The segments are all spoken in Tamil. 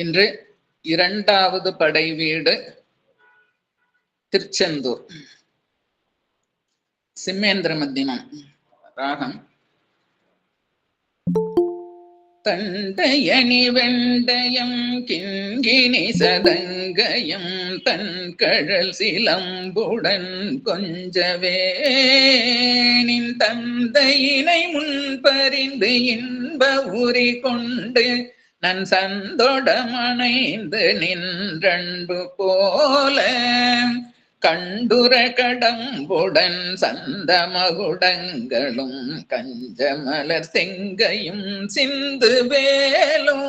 இன்று இரண்டாவது படை வீடு திருச்செந்தூர். சிம்மேந்திர மத்தியமம் ராகம். தண்டையணி வெண்டயம் கிண்கிணி சதங்கயம் தன் கழல் சிலம்புடன் கொஞ்சவே நின் தந்தையினை முன்பறிந்து இன்ப உரி கொண்டு நன் சந்தொடமணைந்து நின்றன்பு போல கண்டுர கடம்புடன் சந்த மகுடங்களும் கஞ்சமலர் செங்கையும் சிந்து வேலும்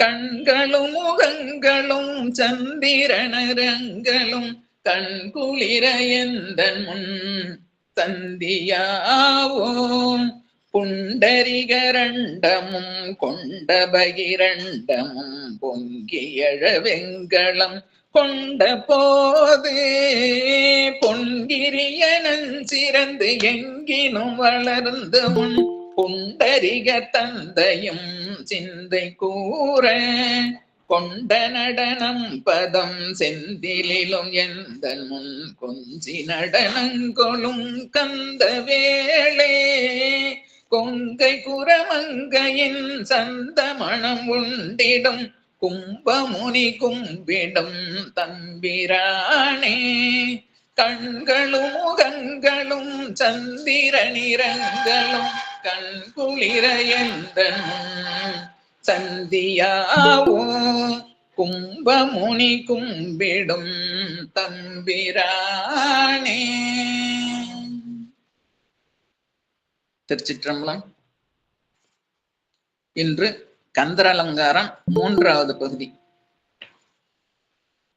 கண்களும் முகங்களும் சந்திரனரங்களும் கண்குளிர எந்தன் முன் தந்தியாவோம் புண்டரிகரண்டமும் கொண்ட பகிரண்டமும் பொங்கியழ வெங்களம் கொண்ட போது பொன்கிரியனன் சிறந்து எங்கினும் வளர்ந்து உன் புண்டரிக தந்தையும் சிந்தை கூற கொண்ட நடனம் பதம் செந்திலும் எந்த முன் கொஞ்சி நடனங்கொளும் கந்த வேளே கொங்கை குரமங்கையின் சந்த மணம் உண்டிடும் கும்பமுனி கும்பிடும் தம்பிரானே கண்களும் முகங்களும் சந்திர நிறங்களும் கண்குளிர எந்தன் சந்தியாவோ கும்பமுனி கும்பிடும் தம்பிரானே. திருச்சிற்றம்பலம். இன்று கந்தர் அலங்காரம் மூன்றாவது பகுதி.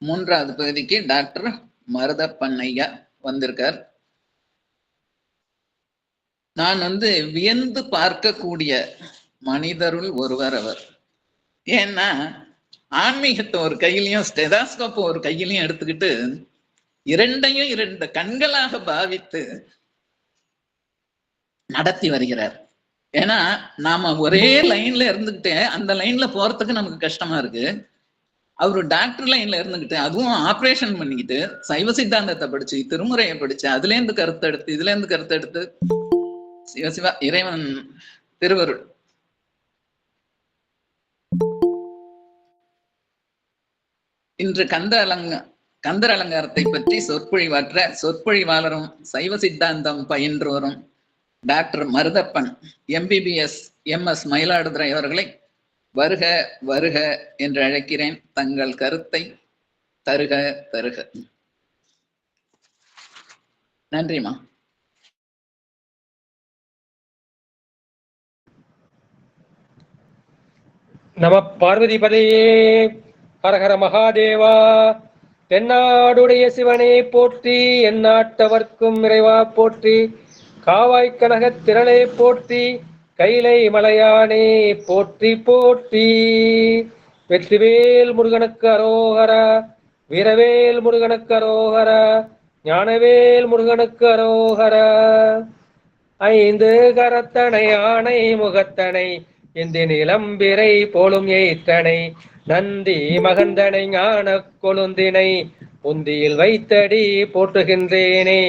மூன்றாவது பகுதிக்கு டாக்டர் மருதப்பண்ணையா வந்திருக்கார். நான் வியந்து பார்க்கக்கூடிய மனிதருள் ஒருவர் அவர். ஏன்னா ஆன்மீகத்தை ஒரு கையிலையும் ஸ்டெதாஸ்கோப் ஒரு கையிலையும் எடுத்துக்கிட்டு இரண்டையும் இரண்டு கண்களாக பாவித்து நடத்தி வருகிறார். ஏன்னா நாம ஒரே லைன்ல இருந்துகிட்டே அந்த லைன்ல போறதுக்கு நமக்கு கஷ்டமா இருக்கு. அவரு டாக்டர் லைன்ல இருந்துகிட்டு அதுவும் ஆப்ரேஷன் பண்ணிக்கிட்டு சைவ சித்தாந்தத்தை படிச்சு திருமுறையை படிச்சு அதுல இருந்து கருத்து எடுத்து இதுல இருந்து கருத்து எடுத்து சிவசிவா இறைவன் திருவருள். இன்று கந்தர் அலங்காரத்தை பற்றி சொற்பொழிவாளரும் சைவ சித்தாந்தம் பயின்று வரும் doctor Maruthappan MBBS MS Mayiladuthurai அவர்களை வருக வருக என்று அழைக்கிறேன். தங்கள் கருத்தை தருக தருக. நன்றிமா. நம பார்வதிபதையே ஹரஹர மகாதேவா. தென்னாடுடைய சிவனே போற்றி, எந்நாட்டவர்க்கும் இறைவா போற்றி, காவாய் கனகத் திரளே போற்றி, கைலை மலையானே போற்றி போற்றி. வெற்றிவேல் முருகனுக்கு அரோகரா, வீரவேல் முருகனுக்கு அரோகரா, ஞானவேல் முருகனுக்கு அரோகரா. ஐந்து கரத்தனை ஆணை முகத்தனை இந்தின் இளம்பிரை போலும் எய்த்தனை நந்தி மகந்தனை ஞான கொழுந்தினை உந்தியில் வைத்தடி போற்றுகின்றேனே.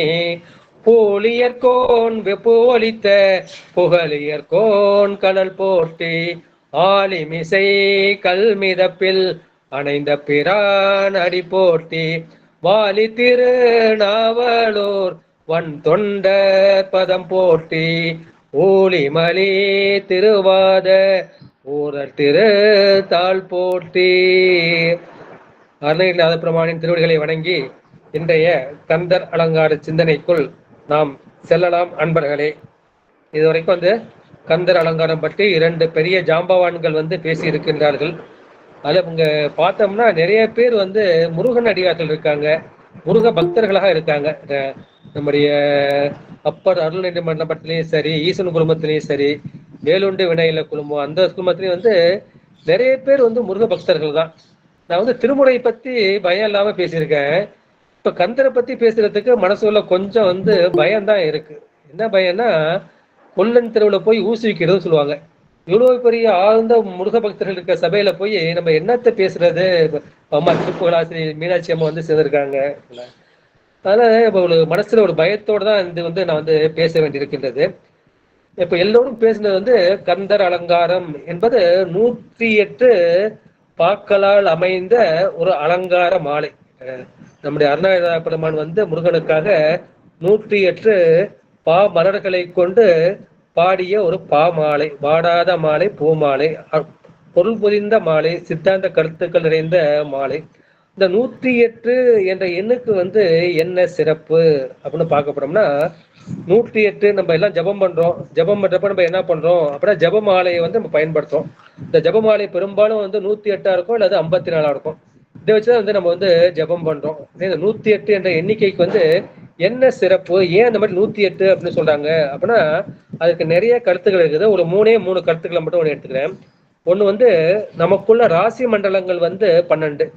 போலியர்கோன் வெப்போலித்த புகழியர்கோன் கடல் போற்றி, ஆலிமிசை கல்மிதப்பில் அணைந்த பிரான் அடி போற்றி, வாலி திரு நாவலூர் வன் தொண்ட பதம் போற்றி, ஊழிமலி திருவாத ஊரர் திரு தாள் போற்றி. அருணகிரிநாத பெருமானின் திருவடிகளை வணங்கி இன்றைய கந்தர் அலங்கார சிந்தனைக்குள் நாம் செல்லலாம். அன்பர்களே, இதுவரைக்கும் கந்தர் அலங்காரம் பற்றி இரண்டு பெரிய ஜாம்பவான்கள் பேசி இருக்கின்றார்கள். அதில் இங்க பார்த்தோம்னா நிறைய பேர் முருகன் அடியார்கள் இருக்காங்க, முருக பக்தர்களாக இருக்காங்க. நம்முடைய அப்பர் அருள்நிலை மண்டபத்திலையும் சரி, ஈசன் குடும்பத்திலையும் சரி, வேலுண்டு வினையில குடும்பம் அந்த குடும்பத்திலையும் நிறைய பேர் முருக பக்தர்கள் தான். நான் திருமுறை பத்தி பயம் இல்லாம பேசியிருக்கேன். இப்ப கந்தரை பத்தி பேசுறதுக்கு மனசுல கொஞ்சம் பயம்தான் இருக்கு. என்ன பயம்னா, கொல்லன் தெருவுல போய் ஊசி வைக்கிறது சொல்லுவாங்க. இவ்வளவு பெரிய ஆழ்ந்த முருக பக்தர்கள் இருக்க சபையில போய் நம்ம என்னத்த பேசுறது? அம்மா திருப்புகழாசிரி மீனாட்சி அம்மா வந்து சேர்ந்திருக்காங்க. அதனால இப்ப ஒரு மனசுல ஒரு பயத்தோட தான் இது வந்து நான் வந்து பேச வேண்டியிருக்கின்றது. இப்ப எல்லோரும் பேசினது வந்து கந்தர் அலங்காரம் என்பது 108 பாக்களால் அமைந்த ஒரு அலங்கார மாலை. நம்முடைய அருணாச்சல பெருமான் வந்து முருகனுக்காக 108 பா மலர்களை கொண்டு பாடிய ஒரு பாமாலை, வாடாத மாலை, பூமாலை, பொருள் புரிந்த மாலை, சித்தாந்த கருத்துக்கள் நிறைந்த மாலை. இந்த 108 என்ற எண்ணுக்கு வந்து என்ன சிறப்பு அப்படின்னு பார்க்க போனோம்னா, 108 நம்ம எல்லாம் ஜபம் பண்றோம். ஜபம் பண்றப்ப நம்ம என்ன பண்றோம் அப்படின்னா ஜபமாலையை வந்து நம்ம பயன்படுத்துறோம். இந்த ஜபமாலை பெரும்பாலும் வந்து 108 இருக்கும் அல்லது 54 இருக்கும். இதை வச்சுதான் வந்து நம்ம வந்து ஜபம் பண்றோம். இந்த 108 என்ற எண்ணிக்கைக்கு வந்து என்ன சிறப்பு, ஏன் அந்த மாதிரி 108 அப்படின்னு சொல்றாங்க அப்படின்னா அதுக்கு நிறைய கருத்துக்கள் இருக்குது. ஒரு 3 கருத்துக்களை மட்டும் ஒன்று எடுத்துக்கிறேன். ஒண்ணு வந்து நமக்குள்ள ராசி மண்டலங்கள் வந்து 12.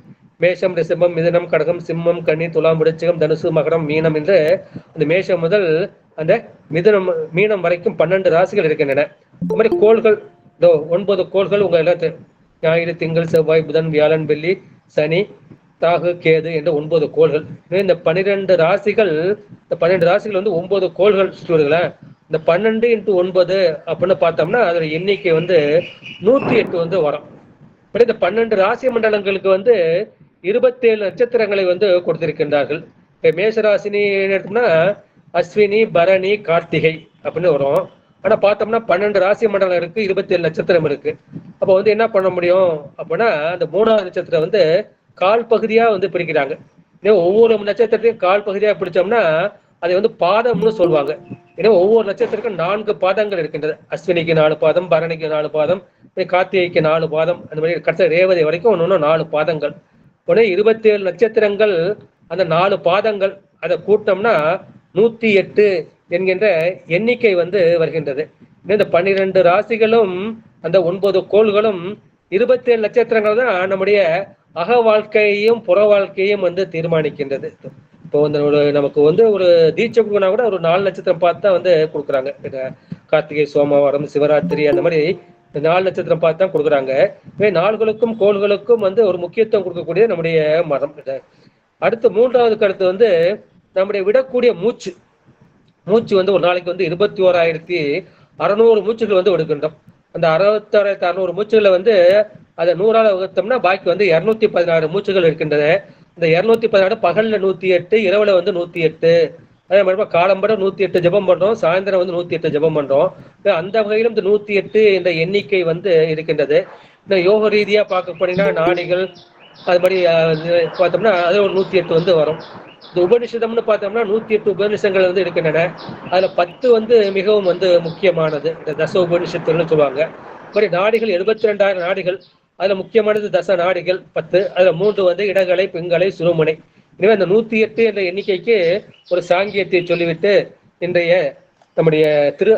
மேஷம், ரிஷபம், மிதுனம், கடகம், சிம்மம், கன்னி, துலாம், விருச்சிகம், தனுசு, மகரம், மீனம் என்று அந்த மேஷம் முதல் அந்த மீனம் வரைக்கும் 12 ராசிகள் இருக்கின்றன. இந்த மாதிரி கோள்கள் 9 கோள்கள் உங்க எல்லாத்தையும் ஞாயிறு, திங்கள், செவ்வாய், புதன், வியாழன், வெள்ளி, சனி, ராகு, கேது என்ற 9 கோள்கள். இந்த 12 ராசிகள், இந்த 12 ராசிகள் வந்து 9 கோள்கள் சுற்றுவதுங்களேன். இந்த 12 × 9 அப்படின்னு பார்த்தோம்னா அதோட எண்ணிக்கை வந்து 108 வந்து வரும். இந்த 12 ராசி மண்டலங்களுக்கு வந்து 27 நட்சத்திரங்களை வந்து கொடுத்திருக்கின்றார்கள். இப்ப மேஷராசினி எடுத்தோம்னா அஸ்வினி, பரணி, கார்த்திகை அப்படின்னு வரும். ஆனா பார்த்தோம்னா 12 ராசி மண்டலம் இருக்கு, 27 நட்சத்திரம் இருக்கு. அப்ப வந்து என்ன பண்ண முடியும் அப்படின்னா அந்த 3வது நட்சத்திரம் வந்து கால் பகுதியா வந்து பிரிக்கிறாங்க. ஒவ்வொரு நட்சத்திரத்தையும் கால் பகுதியா பிடிச்சோம்னா அதை வந்து பாதம்னு சொல்லுவாங்க. ஏன்னா ஒவ்வொரு நட்சத்திரத்துக்கும் 4 பாதங்கள் இருக்கின்றது. அஸ்வினிக்கு 4 பாதம், பரணிக்கு 4 பாதம், கார்த்திகைக்கு 4 பாதம், அந்த மாதிரி கடைசி ரேவதி வரைக்கும் ஒன்று 4 பாதங்கள். உடனே 27 நட்சத்திரங்கள், அந்த 4 பாதங்கள் அதை கூட்டம்னா 108 என்கின்ற எண்ணிக்கை வந்து வருகின்றது. இந்த 12 ராசிகளும் அந்த 9 கோள்களும் 27 நட்சத்திரங்கள் தான் நம்முடைய அக வாழ்க்கையையும் புற வாழ்க்கையையும் வந்து தீர்மானிக்கின்றது. இப்போ வந்து நமக்கு வந்து ஒரு தீட்சை கொடுக்கனா கூட ஒரு 4 நட்சத்திரம் பார்த்து தான் வந்து கொடுக்குறாங்க. கார்த்திகை, சோமவாரம், சிவராத்திரி அந்த மாதிரி 4 நட்சத்திரம் பார்த்து தான் கொடுக்குறாங்க. நாள்களுக்கும் கோள்களுக்கும் வந்து ஒரு முக்கியத்துவம் கொடுக்கக்கூடிய நம்முடைய மதம். அடுத்து 3வது கருத்து வந்து நம்முடைய விடக்கூடிய மூச்சு வந்து ஒரு நாளைக்கு வந்து 21,600 மூச்சுகள் வந்து விடுக்கின்றோம். அந்த 66,600 மூச்சுகளை வந்து அதை 100ஆல் வகுத்தோம்னா பாக்கி வந்து 216 மூச்சுகள் இருக்கின்றது. இந்த 216 பகல்ல 108, இரவுல வந்து 108. அதே மாதிரி காலம்பட 108 ஜபம் பண்றோம், சாயந்தரம் வந்து 108 ஜபம் பண்றோம். அந்த வகையிலும் இந்த 108 என்ற எண்ணிக்கை வந்து இருக்கின்றது. இந்த யோக ரீதியா பார்க்க போனீங்கன்னா நாடிகள் அது மாதிரி பார்த்தோம்னா அது ஒரு 108 வந்து வரும். இந்த உபனிஷதம்னு பார்த்தோம்னா 108 உபனிஷங்கள் வந்து இருக்கின்றன. அதுல 10 வந்து மிகவும் வந்து முக்கியமானது, இந்த தச உபனிஷத்துன்னு சொல்லுவாங்க. மாதிரி நாடிகள் 72,000 நாடிகள். அதுல முக்கியமானது தச நாடிகள் 10. அதுல 3 வந்து இடகலை, பிங்களை, சுருமுனை. எனவே அந்த 108 என்ற எண்ணிக்கைக்கு ஒரு சாங்கியத்தை சொல்லிவிட்டு இன்றைய நம்முடைய திரு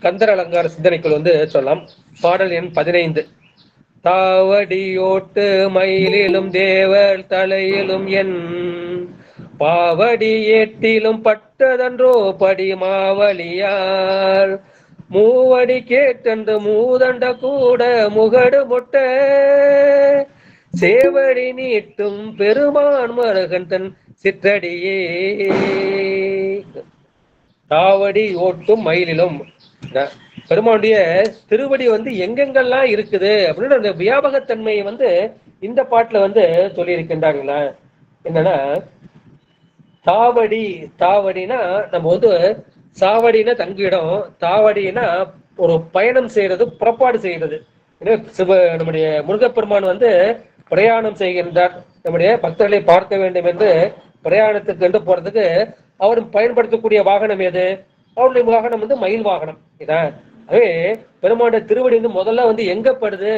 கந்தர் அலங்கார சிந்தனைக்குள் வந்து சொல்லலாம். பாடல் எண் 15. தாவடியோட்டு மயிலிலும் தேவர் தலையிலும் என் பாவடி ஏட்டிலும் பட்டதன்றோ படி மாவலியார் மூவடி கேட்டன்று மூதண்ட கூட முகடு முட்ட சேவடி நீட்டும் பெருமான் மருகன் தன் சிற்றடியே. தாவடி ஓட்டும் மயிலிலும் பெருமானுடைய திருவடி வந்து எங்கெங்கெல்லாம் இருக்குது அப்படின்னு அந்த வியாபகத்தன்மையை வந்து இந்த பாட்டுல வந்து சொல்லி இருக்கின்றாங்களா. என்னன்னா தாவடினா நம்ம வந்து சாவடினா தங்கிடம், தாவடினா ஒரு பயணம் செய்யறது, புறப்பாடு செய்யறது. நம்முடைய முருகப்பெருமான் வந்து பிரயாணம் செய்கின்றார். நம்முடைய பக்தர்களை பார்க்க வேண்டும் என்று பிரயாணத்துக்கு என்று போறதுக்கு அவர் பயன்படுத்தக்கூடிய வாகனம் எது? அவருடைய வாகனம் வந்து மயில் வாகனம். இதான் அதே பெருமானுடைய திருவடி வந்து முதல்ல வந்து எங்க படுது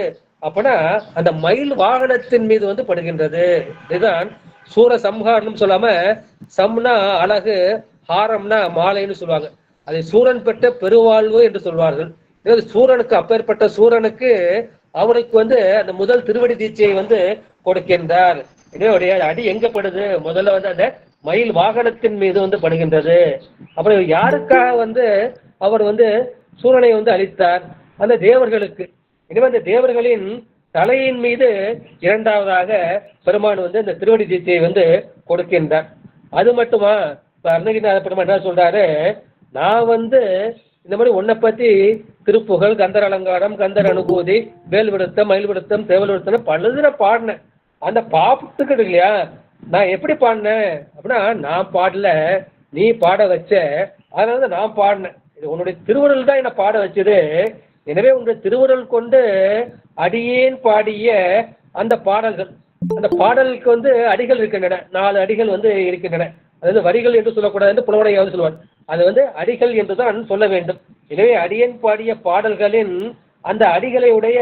அப்படின்னா அந்த மயில் வாகனத்தின் மீது வந்து படுகின்றது. இதுதான் சூர சம்ஹாரம் சொல்லாம சம்னா அழகு, ஹாரம்னா மாலைன்னு சொல்லுவாங்க. அதை சூரன் பெற்ற பெருவாழ்வு என்று சொல்வார்கள். சூரனுக்கு அப்பேற்பட்ட சூரனுக்கு அவனுக்கு வந்து அந்த முதல் திருவடி தீட்சையை வந்து கொடுக்கின்றார். இதனுடைய அடி எங்க படுது? முதல்ல வந்து அந்த மயில் வாகனத்தின் மீது வந்து படுகின்றது. அப்புறம் யாருக்காக வந்து அவர் வந்து சூரனை வந்து அழித்தார்? அந்த தேவர்களுக்கு. எனவே அந்த தேவர்களின் தலையின் மீது இரண்டாவதாக பெருமான் வந்து இந்த திருவடி தீட்சையை வந்து கொடுக்கின்றார். அது மட்டுமா, இப்ப அருணகிரிநாத பெருமான் என்ன சொல்றாரு, நான் வந்து இந்த மாதிரி உன்னை பத்தி திருப்புகழ், கந்தர் அலங்காரம், கந்தர் அனுபூதி, வேல் விடுத்தம், மயில் விடுத்தம், சேவல் விடுத்தம் பழுதுல பாடினேன். அந்த பாட்டுக்கு இல்லையா, நான் எப்படி பாடினேன் அப்படின்னா, நான் பாடல, நீ பாட வச்ச, அதனால நான் பாடினேன். இது உன்னுடைய திருவுருள் தான் என்னை பாட வச்சது. எனவே உன்னுடைய திருவுருள் கொண்டு அடியேன் பாடிய அந்த பாடல்கள், அந்த பாடலுக்கு வந்து அடிகள் இருக்கின்றன, 4 அடிகள் வந்து இருக்கின்றன. அதாவது வரிகள் என்று சொல்லக்கூடாது என்று புலவரையாவது சொல்வார். அது வந்து அடிகள் என்றுதான் சொல்ல வேண்டும். எனவே அடியேன் பாடிய பாடல்களின் அந்த அடிகளை உடைய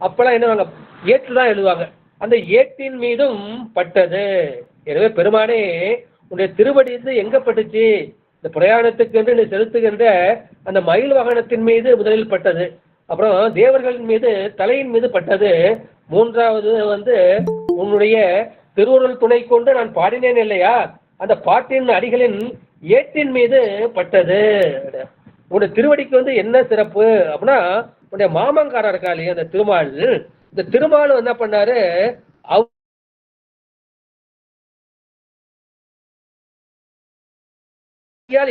அப்பெல்லாம் என்ன ஏற்றுதான் எழுதுவாங்க. அந்த ஏட்டின் மீதும் பட்டது. எனவே பெருமானே உன்னுடைய திருவடி வந்து எங்க பட்டுச்சு, இந்த பிரயாணத்துக்கு என்று நீ செலுத்துகின்ற அந்த மயில் வாகனத்தின் மீது முதலில் பட்டது, அப்புறம் தேவர்களின் மீது தலையின் மீது பட்டது, மூன்றாவது வந்து உன்னுடைய திருவுருள் துணை கொண்டு நான் பாடினேன் இல்லையா, அந்த பாட்டின் அடிகளின் ஏட்டின் மீது பட்டது. உன்னுடைய திருவடிக்கு வந்து என்ன சிறப்பு அப்படின்னா, உன்னுடைய மாமங்காரர் இருக்கா இல்லையா அந்த திருமால், இந்த திருமால் என்ன பண்ணாரு,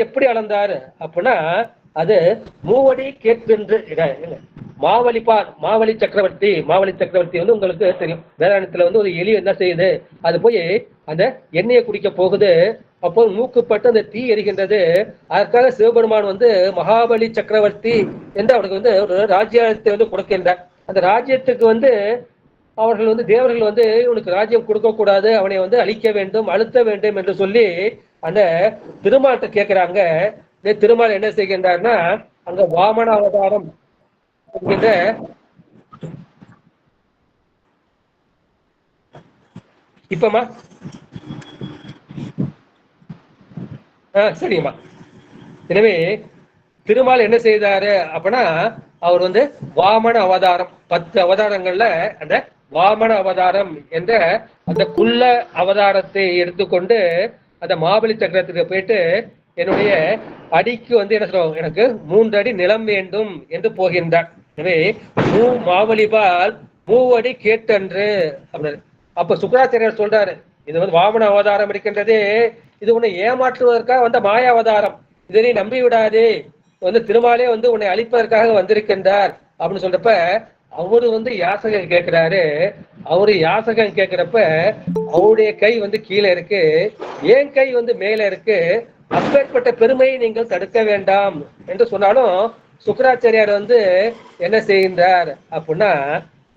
எப்படி அளந்தாரு அப்படின்னா, அது மூவடி கேட்கின்ற மாவலி சக்கரவர்த்தி வந்து உங்களுக்கு தெரியும், வேதாந்தத்துல வந்து ஒரு எலி என்ன செய்யுது, அது போய் அந்த எண்ணெயை குடிக்க போகுது, அப்போ மூக்குப்பட்டு அந்த தீ எரிகின்றது. அதற்காக சிவபெருமான் வந்து மகாபலி சக்கரவர்த்தி என்று அவருக்கு வந்து ஒரு ராஜ்யத்தை வந்து கொடுக்கின்றார். அந்த ராஜ்யத்துக்கு வந்து அவர்கள் வந்து தேவர்கள் வந்து இவனுக்கு ராஜ்யம் கொடுக்க கூடாது, அவனை வந்து அழிக்க வேண்டும், அழுத்த வேண்டும் என்று சொல்லி அந்த திருமால்கிட்ட கேட்கிறாங்க. திருமால் என்ன செய்கின்றார்னா, அங்க வாமன அவதாரம் என்கின்ற இப்பமா சரிம்மா. எனவே திருமால் என்ன செய்தாரு அப்படின்னா, அவர் வந்து வாமன அவதாரம் 10 அவதாரங்கள்ல அந்த வாமன அவதாரம் என்ற அந்த குள்ள அவதாரத்தை எடுத்துக்கொண்டு அந்த மாபலி சக்கரத்துக்கு போயிட்டு, என்னுடைய அடிக்கு வந்து என்ன சொல்றோம், எனக்கு 3 அடி நிலம் வேண்டும் என்று போகின்றார். எனவே மாவலிபால் மூவடி கேட்டன்று அப்படின்னு. அப்ப சுக்கராச்சாரியர் சொல்றாரு, இது வந்து வாமன அவதாரம் இருக்கின்றது, இது உன்னை ஏமாற்றுவதற்காக வந்த மாய அவதாரம், இதை நீ நம்பி விடாதே, வந்து திருமாலே வந்து உன்னை அழிப்பதற்காக வந்திருக்கின்றார் அப்படின்னு சொல்றப்ப அவரு வந்து யாசகம் கேட்கிறாரு. அவரு யாசகம் கேட்கிறப்ப அவருடைய கை வந்து கீழே இருக்கு, ஏன் கை வந்து மேல இருக்கு, அப்பேற்பட்ட பெருமையை நீங்கள் தடுக்க வேண்டாம் என்று சொன்னாலும் சுக்கராச்சாரியார் வந்து என்ன செய்கின்றார் அப்படின்னா,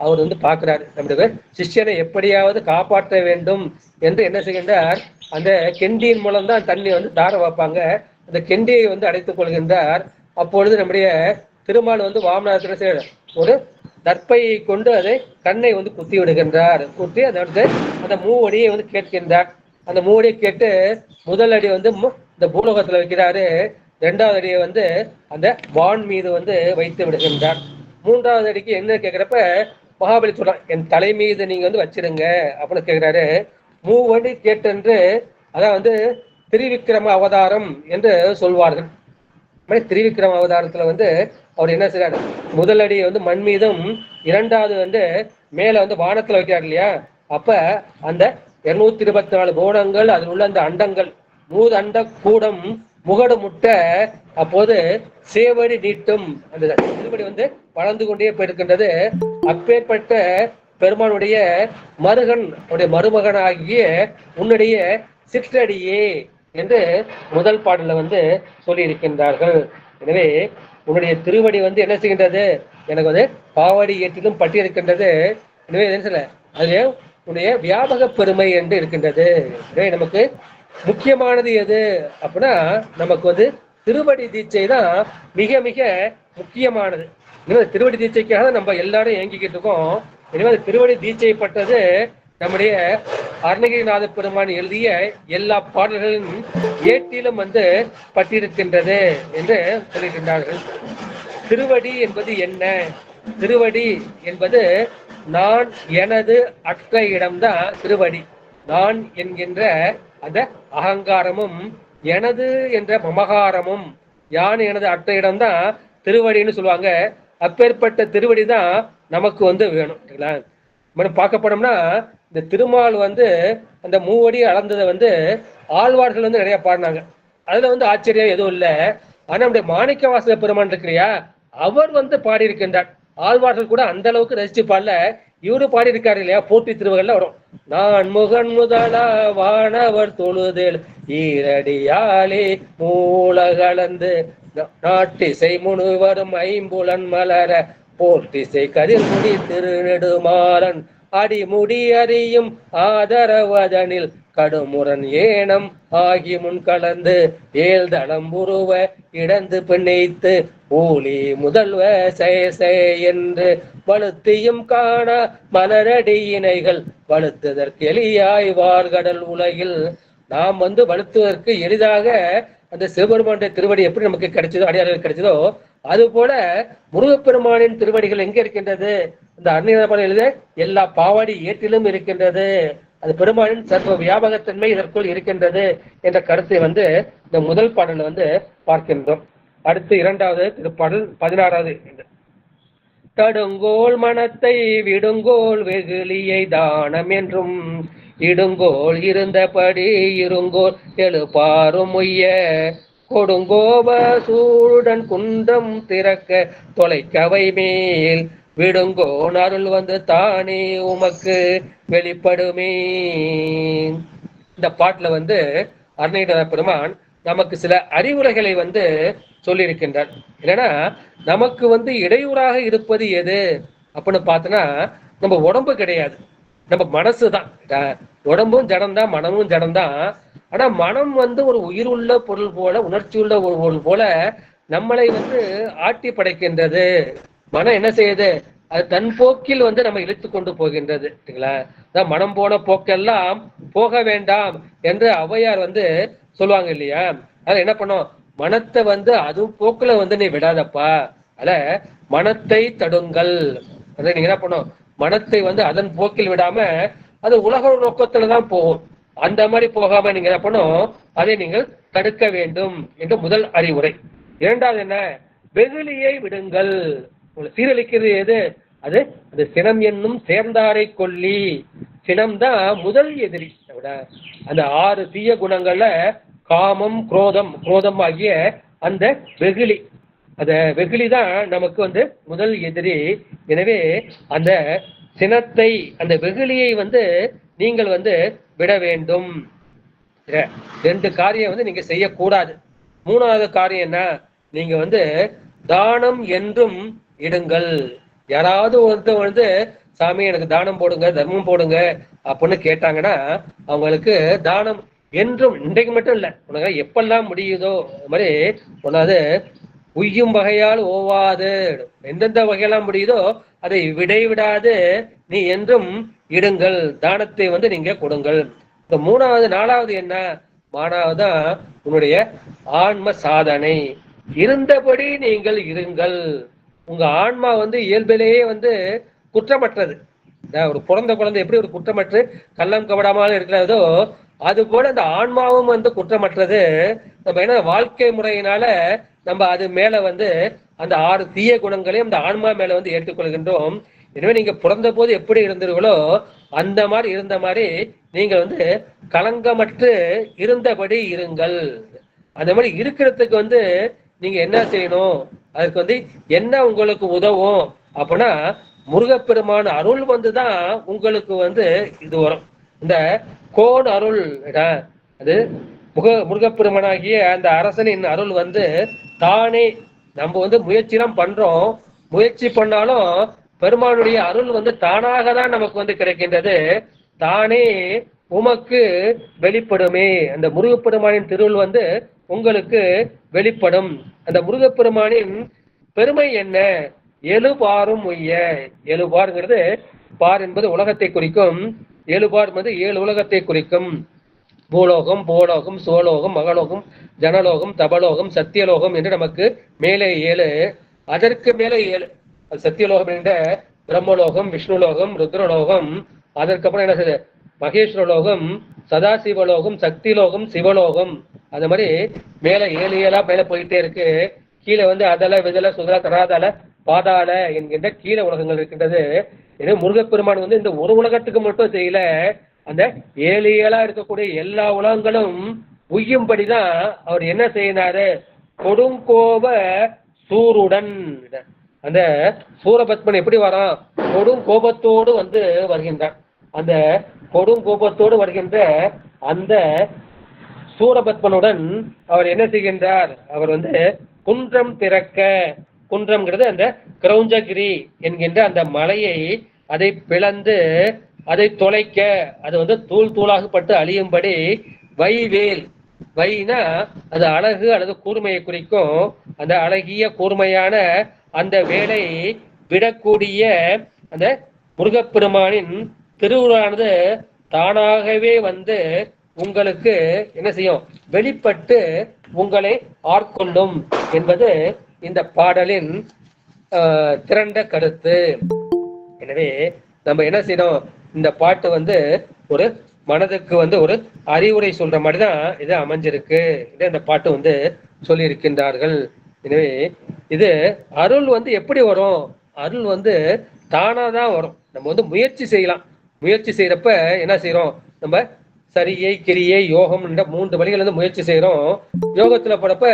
அவர் வந்து பார்க்கிறார் நம்முடைய சிஷ்யனை எப்படியாவது காப்பாற்ற வேண்டும் என்று என்ன செய்கின்றார், அந்த கெண்டியின் மூலம் தான் தண்ணி வந்து தார வைப்பாங்க, அந்த கெண்டியை வந்து அடைத்துக் கொள்கின்றார். அப்பொழுது நம்முடைய திருமால் வந்து வாமனாரத்தில் ஒரு தர்ப்பையை கொண்டு அதை கண்ணை வந்து குத்தி விடுகின்றார். குத்தி அதை அந்த மூவடியை வந்து கேட்கின்றார். அந்த மூவடியை கேட்டு முதல் அடி வந்து இந்த பூலோகத்துல வைக்கிறாரு, 2வது அடியை வந்து அந்த வான் மீது வந்து வைத்து விடுகின்றார். 3வது அடிக்கு என்ன கேட்கிறப்ப மகாபலி சொல்றான், என் தலை மீது நீங்க வந்து வச்சிருங்க அப்படின்னு கேட்கிறாரு. மூவடி கேட்டென்று அதான் வந்து திரிவிக்ரம அவதாரம் என்று சொல்வார்கள். திரிவிக்ரம அவதாரத்துல வந்து அவர் என்ன செய்யறாரு, முதல் அடியை வந்து மண் மீதும் 2வது வந்து மேல வந்து வானத்துல வைக்கிறார் இல்லையா, அப்ப அந்த 224 கோணங்கள் அதில் உள்ள அந்த அண்டங்கள் 100 அண்ட கூடம் முகடு முட்ட, அப்போது சேவடி நீட்டும் அந்த திருவடி வந்து வளர்ந்து கொண்டே போயிருக்கின்றது. அப்பேற்பட்ட பெருமானுடைய மருமகன் ஆகிய உன்னுடைய சிற்றடியே என்று முதல் பாடல வந்து சொல்லி இருக்கின்றார்கள். எனவே உன்னுடைய திருவடி வந்து என்ன செய்கின்றது, எனக்கு வந்து பாவாடி ஏற்றிலும் பட்டி இருக்கின்றது. எனவே என்ன சொல்ல, அது உன்னுடைய வியாபக பெருமை என்று இருக்கின்றது. எனவே நமக்கு முக்கியமானது எது அப்படின்னா, நமக்கு வந்து திருவடி தீட்சை தான் மிக மிக முக்கியமானது. இனிமே திருவடி தீட்சைக்காக நம்ம எல்லாரும் இயங்கிக்கிட்டு இருக்கோம். இனிமே திருவடி தீட்சைப்பட்டது நம்முடைய அருணகிரிநாத பெருமான் எழுதிய எல்லா பாடல்களின் ஏட்டிலும் வந்து பட்டிருக்கின்றது என்று சொல்லுகின்றார்கள். திருவடி என்பது என்ன? திருவடி என்பது நான் எனது அற்ற இடம்தான் திருவடி. நான் என்கின்ற அந்த அகங்காரமும் எனது என்ற மமகாரமும் யான் எனது அற்ற இடம்தான் திருவடின்னு சொல்லுவாங்க. அப்பேற்பட்ட திருவடி தான் நமக்கு வந்து வேணும். நம்ம பார்க்க போனோம்னா இந்த திருமால் வந்து அந்த மூவடி அளந்ததை வந்து ஆழ்வார்கள் வந்து நிறைய பாடினாங்க. அதுல வந்து ஆச்சரியம் எதுவும் இல்லை. ஆனா நம்முடைய மாணிக்க வாசக பெருமான் இருக்கிறியா, அவர் வந்து பாடியிருக்கின்றார். ஆழ்வார்கள் கூட அந்த அளவுக்கு ரசிச்சு பாடல, இவரு பாடியிருக்காரு இல்லையா, போற்றி திருவகள்ல வரும். நான் முகன் முதலா வானவர் தொழுதேல் ஈரடியாலே மூல கலந்து நாட்டிசை முழுவரும் ஐம்புலன் மலர போற்றிசை கதிர்முடி திருநெடுமாறன் அடிமுடி அறியும் ஆதரவதனில் கடுமுரண் ஏனம் ஆகி முன் கலந்து ஏழ்தளம் உருவ இடந்து பிணைத்து ஊழி முதல்வ சேசே என்று வலுத்தியும் காண மலரடி இணைகள் வலுத்துதற்கு எளியாய் வார்கடல் உலகில். நாம் வந்து வலுத்துவதற்கு எளிதாக அந்த சிவபெருமானுடைய திருவடி எப்படி நமக்கு கிடைச்சதோ, அடியார்கள் கிடைச்சதோ, அது போல முருகப்பெருமானின் திருவடிகள் எங்க இருக்கின்றது? இந்த அருணகிரிநாதர் எழுத எல்லா பாவாடி ஏற்றிலும் இருக்கின்றது. அது பெருமானின் சர்வ வியாபகத்தன்மை இதற்குள் இருக்கின்றது என்ற கருத்தை வந்து இந்த முதல் பாடல் வந்து பார்க்கின்றோம். அடுத்து இரண்டாவது திருப்பாடல் 16வது. தடுங்கோல் மனத்தை விடுங்கோல் வெகுளியை தானம் என்றும் இடுங்கோல் இருந்தபடி இருங்கோல் எழுப்பாரும் உய்ய கொடுங்கோப சூடன் குன்றம் திறக்க தொலைக்கவை மேல் விடுங்கோன் அருள் வந்து தானே உமக்கு வெளிப்படுமே. இந்த பாட்டுல வந்து அருணகிரிநாத பெருமான் நமக்கு சில அறிவுரைகளை வந்து சொல்லியிருக்கின்றார். என்னன்னா, நமக்கு வந்து இடையூறாக இருப்பது எது அப்படின்னு பார்த்தோன்னா நம்ம உடம்பு கிடையாது, நம்ம மனசு தான். உடம்பும் ஜடம்தான், மனமும் ஜடம்தான். ஆனா மனம் வந்து ஒரு உயிர் உள்ள பொருள் போல, உணர்ச்சி உள்ள ஒரு பொருள் போல நம்மளை வந்து ஆட்டி படைக்கின்றது. மனம் என்ன செய்யுது? அது தன் போக்கில் வந்து நம்ம இழுத்து கொண்டு போகின்றது. மனம் போன போக்கெல்லாம் போக வேண்டாம் என்று ஔவையார் வந்து சொல்லுவாங்க இல்லையா? அது என்ன பண்ணும்? மனத்தை வந்து அது போக்குல வந்து நீ விடாதப்பா, அத மனத்தை தடுங்கள். அதை நீங்க என்ன பண்ணும்? மனத்தை வந்து அதன் போக்கில் விடாம அது உலக நோக்கத்துலதான் போகும். அந்த மாதிரி போகாம நீங்க என்ன பண்ணும்? அதை நீங்கள் தடுக்க வேண்டும் என்று முதல் அறிவுரை. இரண்டாவது என்ன? வெகுளியை விடுங்கள். உங்களை சீரழிக்கிறது எது? அது அது சினம் என்னும் சேர்ந்தாரை கொல்லி. சினம்தான் முதல் எதிரி. அந்த 6 தீய குணங்கள்ல காமம், குரோதம் ஆகிய அந்த வெகுளி, அந்த வெகுளி தான் நமக்கு வந்து முதல் எதிரி. எனவே அந்த சினத்தை, அந்த வெகுளியை வந்து நீங்கள் வந்து விட வேண்டும். 2 காரியம் வந்து நீங்க செய்யக்கூடாது. 3வது காரியம் என்ன? நீங்க வந்து தானம் என்றும் இடுங்கள். யாராவது ஒருத்தர் வந்து சாமி எனக்கு தானம் போடுங்க, தர்மம் போடுங்க அப்படின்னு கேட்டாங்கன்னா அவங்களுக்கு தானம் என்றும், இன்றைக்கு மட்டும் இல்லை, உனக்கு எப்பெல்லாம் முடியுதோ அது மாதிரி ஒன்னாவது உய்யும் வகையால் ஓவாது, எந்தெந்த வகையெல்லாம் முடியுதோ அதை விடாது நீ என்றும் இடுங்கள். தானத்தை வந்து நீங்க கொடுங்கள். இந்த 3வது 4வது என்ன? மானாவதுதான் உன்னுடைய ஆன்ம சாதனை. இருந்தபடி நீங்கள் இருங்கள். உங்க ஆன்மா வந்து இயல்பிலேயே வந்து குற்றமற்றது. ஒரு பிறந்த குழந்தை எப்படி ஒரு குற்றமற்று கள்ளம் கபடாமல் இருக்கிறதோ அது போல அந்த ஆன்மாவும் வந்து குற்றமற்றது. நம்ம என்ன வாழ்க்கை முறையினால நம்ம அது மேல வந்து அந்த 6 தீய குணங்களையும் அந்த ஆன்மா மேல வந்து ஏற்றுக்கொள்கின்றோம். எனவே நீங்க பிறந்த போது எப்படி இருந்தீர்களோ அந்த மாதிரி இருந்த மாதிரி நீங்க வந்து களங்கமற்று இருந்தபடி இருங்கள். அந்த மாதிரி இருக்கிறதுக்கு வந்து நீங்க என்ன செய்யணும்? அதுக்கு வந்து என்ன உங்களுக்கு உதவும் அப்படின்னா முருகப்பெருமான அருள் வந்துதான் உங்களுக்கு வந்து இது வரும். இந்த கோன் அருள், அது முருகப்பெருமானாகிய அந்த அரசனின் அருள் வந்து தானே. நம்ம வந்து முயற்சிலாம் பண்றோம், முயற்சி பண்ணாலும் பெருமானுடைய அருள் வந்து தானாக தான் நமக்கு வந்து கிடைக்கின்றது. தானே உமக்கு வெளிப்படுமே. அந்த முருகப்பெருமானின் திருவுள் வந்து உங்களுக்கு வெளிப்படும். அந்த முருகப்பெருமானின் பெருமை என்ன? எழுபாரும் உய்ய. எழுபாருங்கிறது, பார் என்பது உலகத்தை குறிக்கும், எழுபார் என்பது 7 உலகத்தை குறிக்கும். பூலோகம், போலோகம், சோலோகம், மகலோகம், ஜனலோகம், தபலோகம், சத்தியலோகம் என்று நமக்கு மேலே 7, அதற்கு மேலே 7. சத்தியலோகம் என்ற பிரம்மலோகம், விஷ்ணுலோகம், ருத்ரலோகம், அதற்கப்புறம் என்ன செய்யுது? மகேஸ்வரலோகம், சதாசிவலோகம், சக்திலோகம், சிவலோகம். அந்த மாதிரி மேல 7 மேல போயிட்டே இருக்கு. கீழே வந்து அதல விதல சுதல தராதல பாதாள என்கின்ற கீழ உலகங்கள் இருக்கின்றது. எனவே முருகப்பெருமான் வந்து இந்த ஒரு உலகத்துக்கு மட்டும் செய்யல, அந்த 7 இருக்கக்கூடிய எல்லா உலகங்களும் உய்யும்படிதான் அவர் என்ன செய்யினாரு, கொடுங்கோப சூருடன். அந்த சூரபத்மன் எப்படி வரான், கொடும் கோபத்தோடு வந்து வருகின்றான். அந்த கொடும் கோபத்தோடு வருகின்ற அந்த சூரபத்மனுடன் அவர் என்ன செய்கின்றார், அவர் வந்து குன்றம் திறக்க, குன்றம்ங்கிறது அந்த கிரௌஞ்சகிரி என்கின்ற அந்த மலையை அதை பிளந்து அதை தொலைக்க, அது வந்து தூள் தூளாகப்பட்டு அழியும்படி வைவேல், வைனா அது அழகு அல்லது கூர்மையை குறிக்கும், அந்த அழகிய கூர்மையான அந்த வேலை விடக்கூடிய அந்த முருகப்பெருமானின் திருவுருளானது தானாகவே வந்து உங்களுக்கு என்ன செய்யும், வெளிப்பட்டு உங்களை ஆட்கொள்ளும் என்பது இந்த பாடலின் திரண்ட கருத்து. எனவே நம்ம என்ன செய்யணும், இந்த பாட்டு வந்து ஒரு மனதுக்கு வந்து ஒரு அறிவுரை சொல்ற மாதிரிதான் இது அமைஞ்சிருக்கு. இதை இந்த பாட்டு வந்து சொல்லி இருக்கின்றார்கள். எனவே இது அருள் வந்து எப்படி வரும், அருள் வந்து தானாதான் வரும். நம்ம வந்து முயற்சி செய்யலாம். முயற்சி செய்யறப்ப என்ன செய்யறோம், நம்ம சரியை கிரியை யோகம் என்ற 3 வழிகள் வந்து முயற்சி செய்யறோம். யோகத்துல போறப்ப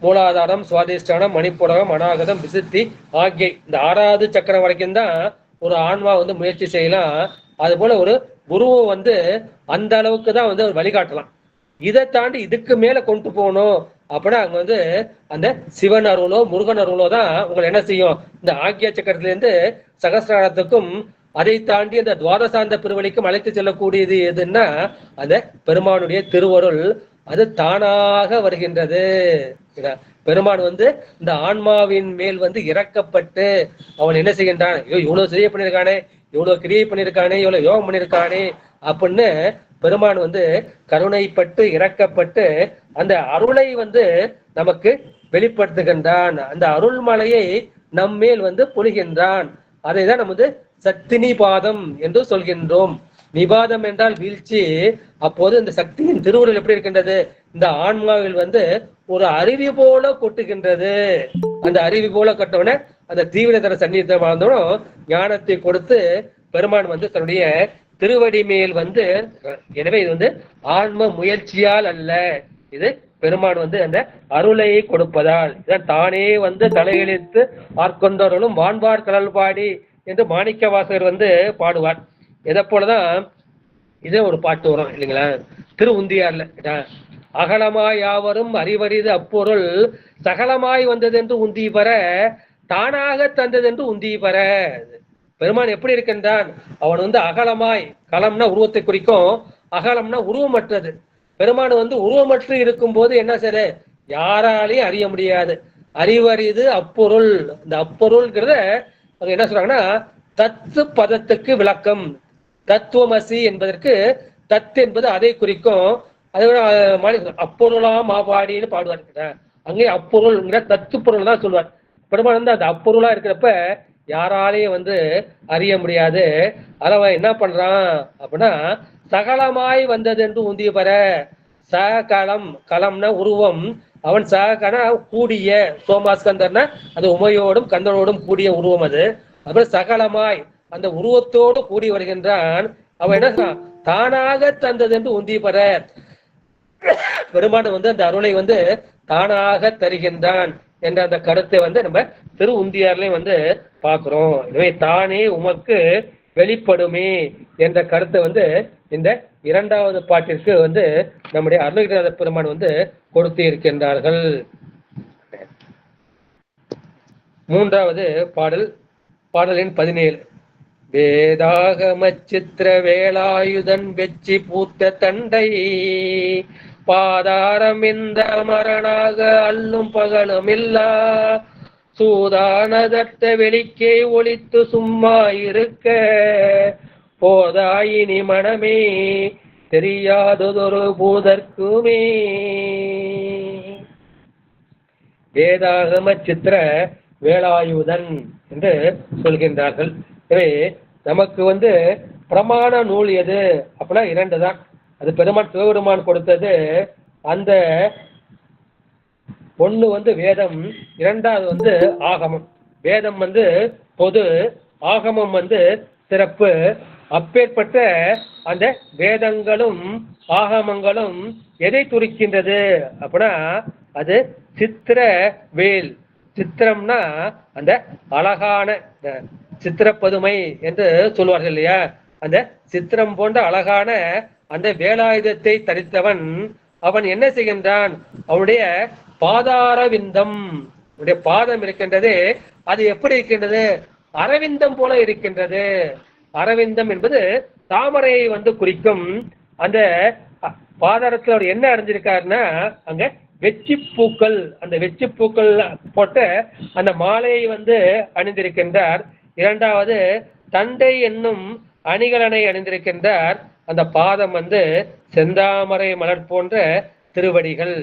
மூலாதாரம், சுவாதிஷ்டானம், மணிப்புடகம், அநாகதம், விசுத்தி ஆகிய இந்த 6வது சக்கரம் வரைக்கும் தான் ஒரு ஆன்மா வந்து முயற்சி செய்யலாம். அது போல ஒரு குருவும் வந்து அந்த அளவுக்கு தான் வந்து ஒரு வழிகாட்டலாம். இதை தாண்டி இதுக்கு மேல கொண்டு போகணும் அப்படின்னா அங்க வந்து அந்த சிவன் அருளோ முருகன் அருளோ தான் உங்களை என்ன செய்யும், இந்த ஆக்கிய சக்கரத்துல இருந்து சகஸ்ராரத்துக்கும் அதை தாண்டி அந்த துவாதசாந்த பெருவழிக்கும் அழைத்து செல்லக்கூடியது எதுன்னா அந்த பெருமானுடைய திருவருள். அது தானாக வருகின்றது. பெருமான் வந்து இந்த ஆன்மாவின் மேல் வந்து இறக்கப்பட்டு அவன் என்ன செய்கின்றான், இவ்வளவு செய்ய பண்ணியிருக்கானே, இவ்வளவு கிரியை பண்ணியிருக்கானே, இவ்வளவு யோகம் பண்ணியிருக்கானே அப்படின்னு பெருமான் வந்து கருணைப்பட்டு இறக்கப்பட்டு அந்த அருளை வந்து நமக்கு வெளிப்படுத்துகின்றான். அந்த அருள்மலையை நம்மேல் வந்து பொழிகின்றான். அதை தான் நம்ம வந்து சக்தி நிபாதம் என்று சொல்கின்றோம். நிபாதம் என்றால் வீழ்ச்சி. அப்போது இந்த சக்தியின் திருவுருள் எப்படி இருக்கின்றது, இந்த ஆன்மாவில் வந்து ஒரு அருவி போல கொட்டுகின்றது. அந்த அருவி போல கட்டவுடனே அந்த தீவிரதர சன்னிதத்தை வாழ்ந்தோம் ஞானத்தை கொடுத்து பெருமான் வந்து தன்னுடைய திருவடி மேல் வந்து, எனவே இது வந்து ஆன்ம முயற்சியால் அல்ல, இது பெருமான் வந்து அந்த அருளை கொடுப்பதால். இதான் தானே வந்து தலையெழுத்து ஆட்கொண்டவர்களும் வான்பார் கடல் பாடி என்று மாணிக்க வாசகர் வந்து பாடுவார். இதை போலதான் இதே ஒரு பாட்டு வரும் இல்லைங்களா, திரு உந்தியார்ல, அகலமாய் யாவரும் அறிவறிது அப்பொருள் சகலமாய் வந்தது என்று உந்தி பெற தானாக தந்தது என்று உந்தி பெற. பெருமான் எப்படி இருக்கின்றான், அவன் வந்து அகலமாய், களம்னா உருவத்தை குறிக்கும், அகலம்னா உருவமற்றது. பெருமான் வந்து உருவமற்று இருக்கும் போது என்ன செய்ய யாராலையும் அறிய முடியாது. அறிவறிது அப்பொருள், இந்த அப்பொருள்ங்கிறத என்ன சொல்றாங்கன்னா தத்து பதத்துக்கு விளக்கம். தத்துவமசி என்பதற்கு தத்து என்பது அதை குறிக்கும். அதோட அப்பொருளா மாபாடின்னு பாடுவார். அங்கே அப்பொருள்ங்கிற தத்து பொருள் தான் சொல்லுவார். பெருமான் வந்து அந்த அப்பொருளா இருக்கிறப்ப யாராலையும் வந்து அறிய முடியாது. அவன் என்ன பண்றான் அப்படின்னா சகலமாய் வந்தது என்று உந்திய பெற. சகலம், களம்னா உருவம், அவன் சகன கூடிய, சோமாஸ்கந்தர்னா அது உமையோடும் கந்தனோடும் கூடிய உருவம். அது அப்புறம் சகலமாய் அந்த உருவத்தோடு கூடி வருகின்றான். அவன் என்ன சொல்றான், தானாக தந்தது என்று உந்திய பெற. பெருமான் வந்து அந்த அருளை வந்து தானாக தருகின்றான் என்ற அந்த கருத்தை வந்து நம்ம திரு உந்தியார்லையும் வந்து பார்க்கிறோம். எனவே தானே உமக்கு வெளிப்படுமே என்ற கருத்தை வந்து இந்த 2வது பாட்டிற்கு வந்து நம்முடைய அருணகிரிநாத பெருமான் வந்து கொடுத்து இருக்கின்றார்கள். 3வது பாடல், பாடலின் 17. வேதாகம சித்திர வேலாயுதன் வெச்சி பூத்த தண்டை பாதாரம் இந்த மரணாக அல்லும் பகலும் இல்லா சூதானதத்த வெளிக்கே ஒளித்து சும்மா இருக்க போதாயினி மனமே தெரியாததொரு பூதற்குமே. வேதாகம சித்திர வேலாயுதன் என்று சொல்கின்றார்கள். எனவே நமக்கு வந்து பிரமாண நூல் எது அப்படின்னா 2 தான். அது பெருமான் சிவபெருமான் கொடுத்தது. அந்த 1 வந்து வேதம், 2வது வந்து ஆகமம். வேதம் வந்து பொது, ஆகமம் வந்து சிறப்பு. அப்பேற்பட்ட அந்த வேதங்களும் ஆகமங்களும் எதை குறிக்கின்றது அப்படின்னா அது சித்திர வேல். சித்திரம்னா அந்த அழகான சித்திரப்பதுமை என்று சொல்வார்கள் இல்லையா, அந்த சித்திரம் போன்ற அழகான அந்த வேலாயுதத்தை தரித்தவன் அவன் என்ன செய்கின்றான், அவனுடைய பாதாரவிந்தம், அவனுடைய பாதம் இருக்கின்றது, அது எப்படி இருக்கின்றது, அரவிந்தம் போல இருக்கின்றது. அரவிந்தம் என்பது தாமரையை வந்து குறிக்கும். அந்த பாதாரத்தில் அவர் என்ன அடைஞ்சிருக்காருன்னா அங்க வெற்றி பூக்கள், அந்த வெற்றி பூக்கள் போட்ட அந்த மாலையை வந்து அணிந்திருக்கின்றார். இரண்டாவது தண்டை என்னும் அணிகலனை அணிந்திருக்கின்றார். அந்த பாதம் வந்து செந்தாமரை மலர் போன்ற திருவடிகள்.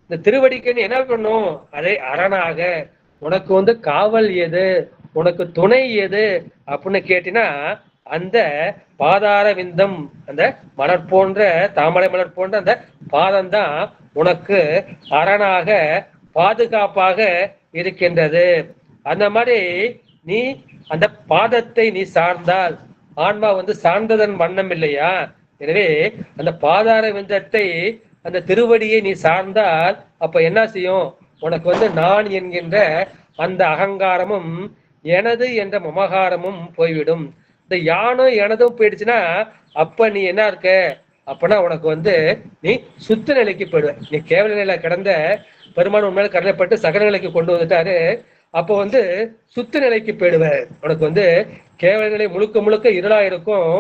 இந்த திருவடிக்கு என்ன பண்ணும், அதை அரணாக உனக்கு வந்து காவல் எது, உனக்கு துணை எது அப்படின்னு கேட்டினா அந்த பாதார விந்தம், அந்த மலர் போன்ற தாமரை மலர் போன்ற அந்த பாதம் தான் உனக்கு அரணாக பாதுகாப்பாக இருக்கின்றது. அந்த மாதிரி நீ அந்த பாதத்தை நீ சார்ந்தால் ஆன்மா வந்து சார்ந்ததன் வண்ணம் இல்லையா. எனவே அந்த பாதார விந்தத்தை, அந்த திருவடியை நீ சார்ந்தால் அப்ப என்ன செய்யும், உனக்கு வந்து நான் என்கின்ற அந்த அகங்காரமும் எனது என்ற மமகாரமும் போய்விடும். இந்த யானும் எனதும் போயிடுச்சுன்னா அப்ப நீ என்ன இருக்க அப்பனா உனக்கு வந்து நீ சுத்த நிலைக்கு போயிடுவ. நீ கேவல நிலையில கிடந்த பெருமான் உண்மையில கருணைப்பட்டு சகல நிலைக்கு கொண்டு வந்துட்டாரு. அப்போ வந்து சுத்த நிலைக்கு போயிடுவ. உனக்கு வந்து கேவல நிலை முழுக்க முழுக்க இருளா இருக்கும்.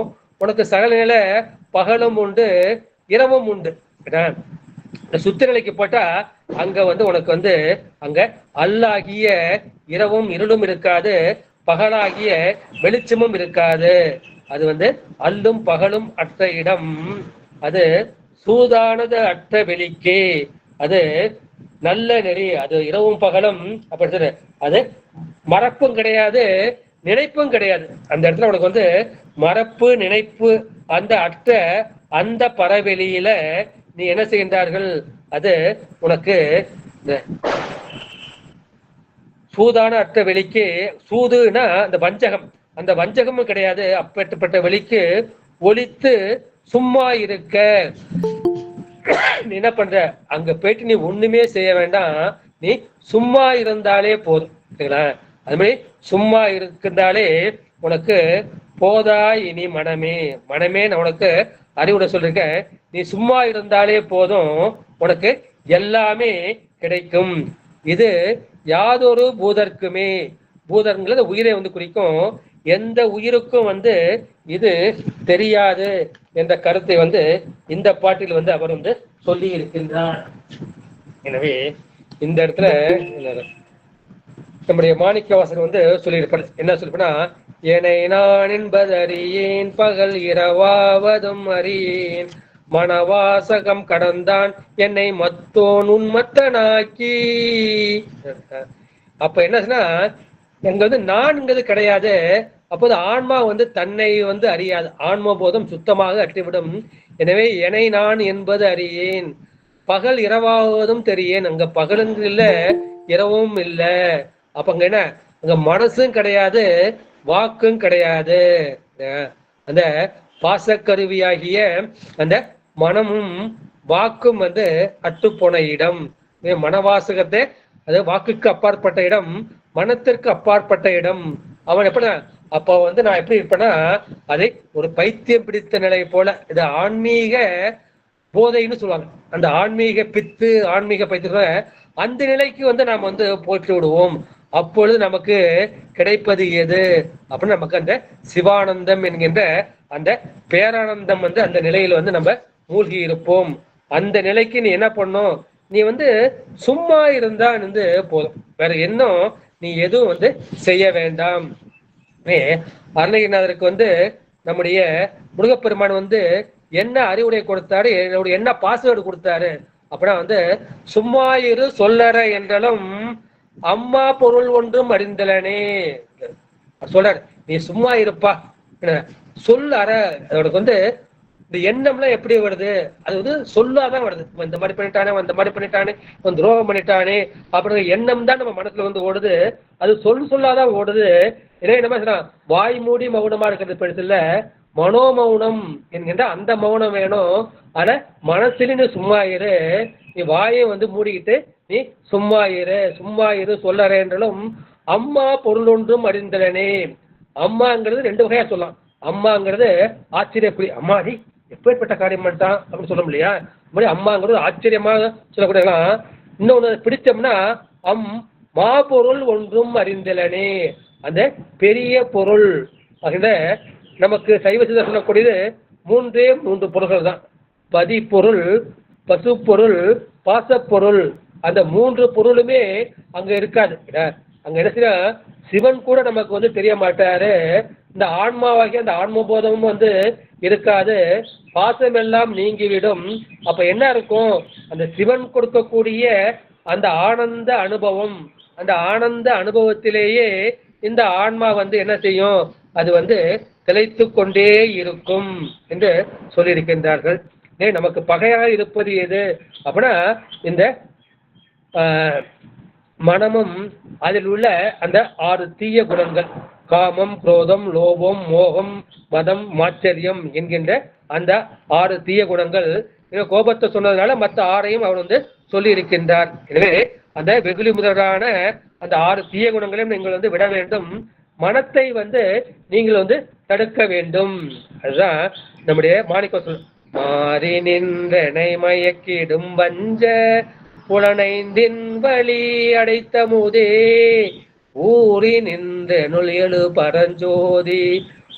உனக்கு சகல நிலை பகலும் உண்டு இரவும் உண்டு. சுத்த நிலைக்கு போட்டா அங்க வந்து உனக்கு வந்து அங்க அல்லாகிய இரவும் இருளும் இருக்காது, பகலாகிய வெளிச்சமும் இருக்காது. அது வந்து அல்லும் பகலும் அற்ற இடம், அது சூதானது அற்ற வெளிக்கே, அது நல்ல நெறி, அது இரவும் பகலும் அப்படி அது மறப்பும் கிடையாது நினைப்பும் கிடையாது. அந்த இடத்துல உனக்கு வந்து மறப்பு நினைப்பு அந்த அற்ற அந்த பரவெளியில நீ என்ன செய்கின்றார்கள், அது உனக்கு சூதான அற்ற வெளிக்கு, சூதுனா அந்த வஞ்சகம், அந்த வஞ்சகமும் கிடையாது. அப்பேற்பட்ட வெளிக்கு ஒளித்து சும்மா இருக்க நீ என்ன பண்ற, அங்க போயிட்டு நீ ஒண்ணுமே செய்ய வேண்டாம், நீ சும்மா இருந்தாலே போதும். சரிங்களா, அது மாதிரி சும்மா இருந்தாலே உனக்கு போதாய் இனி மனமே, மனமே நான் உனக்கு அறிவுரை சொல்லிருக்கேன். நீ சும்மா இருந்தாலே போதும், உனக்கு எல்லாமே கிடைக்கும். இது யாதொரு பூதர்க்குமே, பூதர்ங்கிறது உயிரை வந்து குறிக்கும், எந்த உயிருக்கும் வந்து இது தெரியாது என்ற கருத்தை வந்து இந்த பாட்டில் வந்து அவர் வந்து சொல்லி இருக்கின்றார். எனவே இந்த இடத்துல நம்முடைய மாணிக்கவாசகர் வந்து சொல்லியிருப்பார். என்ன சொல்லிருப்பா, என்னை நான் என்பதறியேன் பகல் இரவாவதும் அறியேன், மனவாசகம் கடந்தான் என்னை மத்தோன் உன்மத்தனாக்கி. அப்ப என்னன்னா எங்க வந்து நான்கிறது கிடையாது. அப்போது ஆன்மா வந்து தன்னை வந்து அறியாது, ஆன்மா போதும் சுத்தமாக அற்றிவிடும். எனவே என்னை நான் என்பது அறியேன், பகல் இரவாவதும் தெரியேன். அங்க பகலும் இல்ல இரவும் இல்ல. அப்ப அங்க என்ன, அங்க மனசும் கிடையாது வாக்கும் கிடையாது. அந்த பாசக்கருவியாகிய அந்த மனமும் வாக்கும் வந்து அட்டுப்போன இடம். மனவாசகத்தை அது வாக்குக்கு அப்பாற்பட்ட இடம், மனத்திற்கு அப்பாற்பட்ட இடம். அவன் எப்படி அப்ப வந்து நான் எப்படி இருப்பேன்னா அதை ஒரு பைத்தியம் பிடித்த நிலை போல, இது ஆன்மீக போதைன்னு சொல்லுவாங்க. அந்த ஆன்மீக பித்து ஆன்மீக பைத்தியம் அந்த நிலைக்கு வந்து நாம் வந்து போற்றி விடுவோம். அப்பொழுது நமக்கு கிடைப்பது எது அப்படின்னு நமக்கு அந்த சிவானந்தம் என்கின்ற அந்த பேரானந்தம் வந்து அந்த நிலையில வந்து நம்ம மூழ்கி இருப்போம். அந்த நிலைக்கு நீ என்ன பண்ணும், நீ வந்து சும்மா இருந்தா வந்து போதும், வேற இன்னும் நீ எதுவும் வந்து செய்ய வேண்டாம். அருணகிரிநாதருக்கு வந்து நம்முடைய முருகப்பெருமான் வந்து என்ன அறிவுரை கொடுத்தாரு, என்ன பாஸ்வேர்டு கொடுத்தாரு அப்படின்னா வந்து சும்மா இரு சொல்லற என்றாலும் அம்மா பொருள் ஒன்றும் அறிந்தலனே சொல்றாரு. நீ சும்மா இருப்பா, சொல் அற, அதோட வந்து இந்த எண்ணம்லாம் எப்படி வருது? அது வந்து சொல்லாதான் வருது. இந்த மாதிரி பண்ணிட்டானே, இந்த மாதிரி பண்ணிட்டானே, துரோகம் பண்ணிட்டானே அப்படிங்கிற எண்ணம் தான் நம்ம மனசுல வந்து ஓடுது. அது சொல்லாதான் ஓடுது. எனவே என்ன வாய் மூடி மௌனமா இருக்கிறது பெருசு இல்ல, மனோமௌனம் என்கின்ற அந்த மௌனம் வேணும். ஆனா மனசுல நீ சும்மா இரு, நீ வாயை வந்து மூடிக்கிட்டு நீ சும்மா இரு சொல்லறேன்றாலும் அம்மா பொருள் ஒன்றும் அறிந்தலனே. அம்மாங்கிறது ரெண்டு வகையா சொல்லலாம். அம்மாங்கிறது ஆச்சரியப்படி, அம்மாடி எப்பேற்பட்ட காரியம் பண்ணிட்டான் அப்படின்னு சொல்ல இல்லையா? அம்மாங்கிறது ஆச்சரியமாக சொல்லக்கூடலாம். இன்னொன்னு பிடிச்சோம்னா மா பொருள் ஒன்றும் அறிந்தலனே, அந்த பெரிய பொருள். ஆக நமக்கு சைவ சித்தர் சொல்லக்கூடியது மூன்று பொருள்கள் தான். பதிப்பொருள், பசு பொருள், பாசப்பொருள். அந்த மூன்று பொருளுமே அங்க இருக்காது. அங்க என்ன செய்ய, சிவன் கூட நமக்கு வந்து தெரிய மாட்டாரு. இந்த ஆன்மாவாகி அந்த ஆன்மபோதமும் வந்து இருக்காது. பாசம் எல்லாம் நீங்கிவிடும். அப்ப என்ன இருக்கும்? அந்த சிவன் கொடுக்கக்கூடிய அந்த ஆனந்த அனுபவம், அந்த ஆனந்த அனுபவத்திலேயே இந்த ஆன்மா வந்து என்ன செய்யும்? அது வந்து திளைத்து கொண்டே இருக்கும் என்று சொல்லியிருக்கின்றார்கள். நமக்கு பகையாக இருப்பது எது அப்படின்னா இந்த மனமும் அதில் உள்ள அந்த 6 தீய குணங்கள், காமம், குரோதம், லோபம், மோகம், மதம், மாச்சரியம் என்கின்ற அந்த 6 தீய குணங்கள். கோபத்தை சொன்னதுனால மற்ற 6ஐயும் அவர் வந்து சொல்லி இருக்கின்றார். எனவே அந்த வெகுளி முதலான அந்த 6 தீய குணங்களையும் நீங்கள் வந்து விட வேண்டும். மனத்தை வந்து நீங்கள் வந்து தடுக்க வேண்டும். அதுதான் நம்முடைய மாணிக்க சொல். மாறி நின்றனை மயக்கிடும் வஞ்ச புலனைந்தின் வழி அடைத்த முதே ஊறி நின்ற நுழையலு பரஞ்சோதி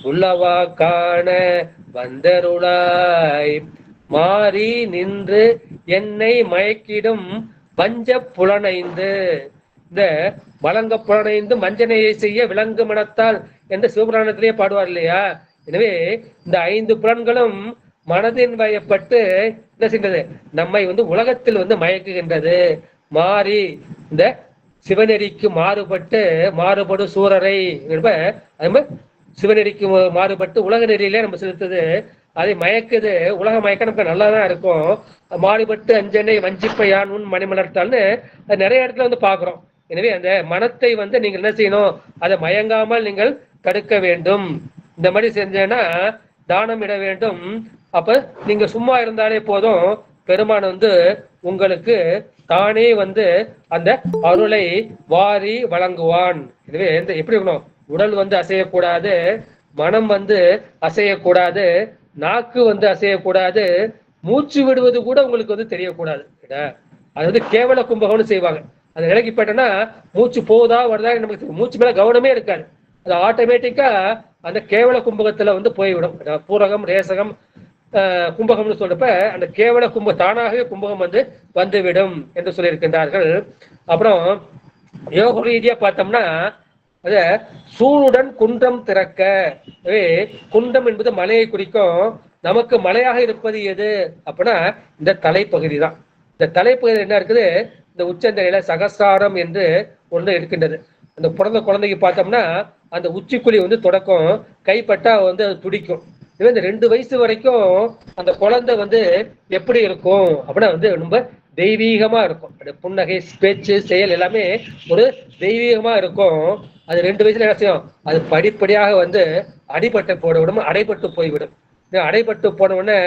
உள்ளவா காண வந்தருளாய். மாறி நின்று என்னை மயக்கிடும் வஞ்ச புலனைந்து, இந்த வழங்க புலனைந்து மஞ்சனையை செய்ய விலங்கு மனத்தால் என்ற சிவபுராணத்திலேயே பாடுவார் இல்லையா? எனவே இந்த 5 புலன்களும் மனதின் வயப்பட்டு என்ன செய்கிறது? நம்மை வந்து உலகத்தில் வந்து மயக்குகின்றது. மாறி இந்த சிவநெறிக்கு மாறுபடும் சூரரை சிவநெறிக்கு மாறுபட்டு உலக நெறியிலே நம்ம செலுத்துது. அதை மயக்குது. உலக மயக்க நமக்கு நல்லாதான் இருக்கும். மாறுபட்டு அஞ்சனை வஞ்சிப்பையான் உன் மணிமலர்த்தால்னு அது நிறைய இடத்துல வந்து பாக்குறோம். எனவே அந்த மனத்தை வந்து நீங்கள் என்ன செய்யணும்? அதை மயங்காமல் நீங்கள் தடுக்க வேண்டும். இந்த மாதிரி செஞ்சேன்னா தானம் இட வேண்டும். அப்ப நீங்க சும்மா இருந்தாலே போதும், பெருமான் வந்து உங்களுக்கு தானே வந்து அந்த அருளை வாரி வழங்குவான். எனவே எப்படி இருக்கணும்? உடல் வந்து அசையக்கூடாது, மனம் வந்து அசையக்கூடாது, நாக்கு வந்து அசையக்கூடாது, மூச்சு விடுவது கூட உங்களுக்கு வந்து தெரியக்கூடாது. அது வந்து கேவல கும்பகம்னு செய்வாங்க. அது நிலைக்கு போயிட்டோம்னா மூச்சு போகுதா வருதா நமக்கு மூச்சு மேல கவனமே இருக்காது. அது ஆட்டோமேட்டிக்கா அந்த கேவல கும்பகத்துல வந்து போய்விடும். பூரகம், ரேசகம், கும்பகம்னு சொல்றப்ப அந்த கேவல தானாகவே கும்பகம் வந்து வந்துவிடும் என்று சொல்லியிருக்கின்றார்கள். அப்புறம் யோக ரீதியா பார்த்தோம்னா அத சூளுடன் குன்றம் திறக்க. குன்றம் என்பது மலையை குறிக்கும். நமக்கு மலையாக இருப்பது எது அப்படின்னா இந்த தலைப்பகுதி தான். இந்த தலைப்பகுதி என்ன இருக்குது? இந்த உச்சந்தலையில சகசாரம் என்று ஒன்று இருக்கின்றது. அந்த பிறந்த குழந்தைக்கு பார்த்தோம்னா அந்த உச்சிக்குழி வந்து தொடக்கம், கைப்பட்டா வந்து அது துடிக்கும். இந்த 2 வயசு வரைக்கும் அந்த குழந்தை வந்து எப்படி இருக்கும் அப்படின்னா வந்து ரொம்ப தெய்வீகமா இருக்கும். புன்னகை, பேச்சு, செயல் எல்லாமே ஒரு தெய்வீகமா இருக்கும். அது 2 வயசுல என்ன செய்யும்? அது படிப்படியாக வந்து அடிபட்டு போய்விடும். அடைபட்டு போன உடனே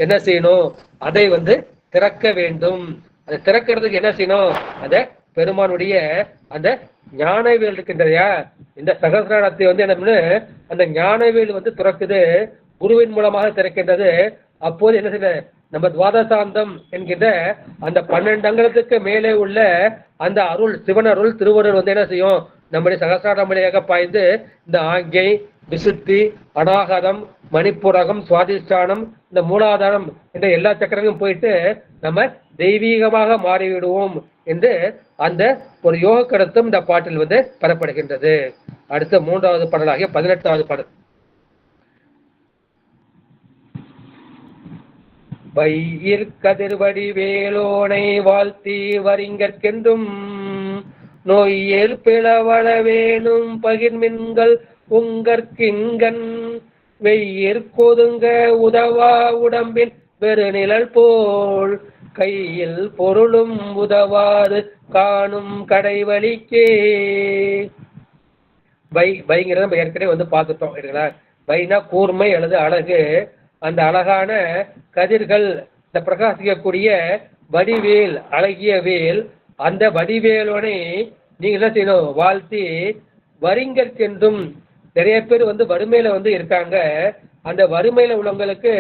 என்ன செய்யணும்? அதை வந்து திறக்க வேண்டும். அதை திறக்கிறதுக்கு என்ன செய்யணும்? அந்த பெருமானுடைய அந்த ஞானவேல் இருக்கின்றதையா, இந்த சகசிராரத்தை வந்து என்ன அந்த ஞானவேல் வந்து திறக்குது, குருவின் மூலமாக திறக்கின்றது. அப்போது என்ன செய்ய, நம்ம துவாதசாந்தம் என்கின்ற அந்த 12 அங்கத்துக்கு மேலே உள்ள அந்த அருள், சிவன் அருள், திருவருள் வந்து என்ன செய்யும்? நம்முடைய சகசிராரம் வழியாக பாய்ந்து இந்த ஆங்கை, விசுத்தி, அநாகதம், மணிப்புரகம், சுவாதிஷ்டானம், இந்த மூலாதாரம் என்ற எல்லா சக்கரங்களும் போயிட்டு நம்ம தெய்வீகமாக மாறிவிடுவோம் என்று அந்த ஒரு யோக கருத்தும் இந்த பாட்டில் வந்து பெறப்படுகின்றது. அடுத்த 3வது பாடலாகிய 18வது பாடல். வையிற் கதிர்வடி வேலோனை வாழ்த்தி வரிங்கற்கென்றும் நோயில் பிளவள வேணும் பகிர்மின்கள் உங்கற்கிங்கன் வெய்யிற்கொதுங்க உதவா உடம்பின் வெறு நிழல் போல் கையில் பொருளும் உதவாது காணும் கடைவழிக்கே. பைங்கிறத நம்ம ஏற்கனவே வந்து பார்த்துட்டோம் இல்லைங்களா. பைனா கூர்மை அல்லது அழகு. அந்த அழகான கதிர்கள், இந்த பிரகாசிக்கக்கூடிய வடிவேல், அழகிய வேல், அந்த வடிவேலோனை நீங்க என்ன செய்யணும், வாழ்த்தி வரிங்கற்கென்றும். நிறைய பேர் வந்து வறுமையில வந்து இருக்காங்க. அந்த வறுமையில உள்ளவங்களுக்கு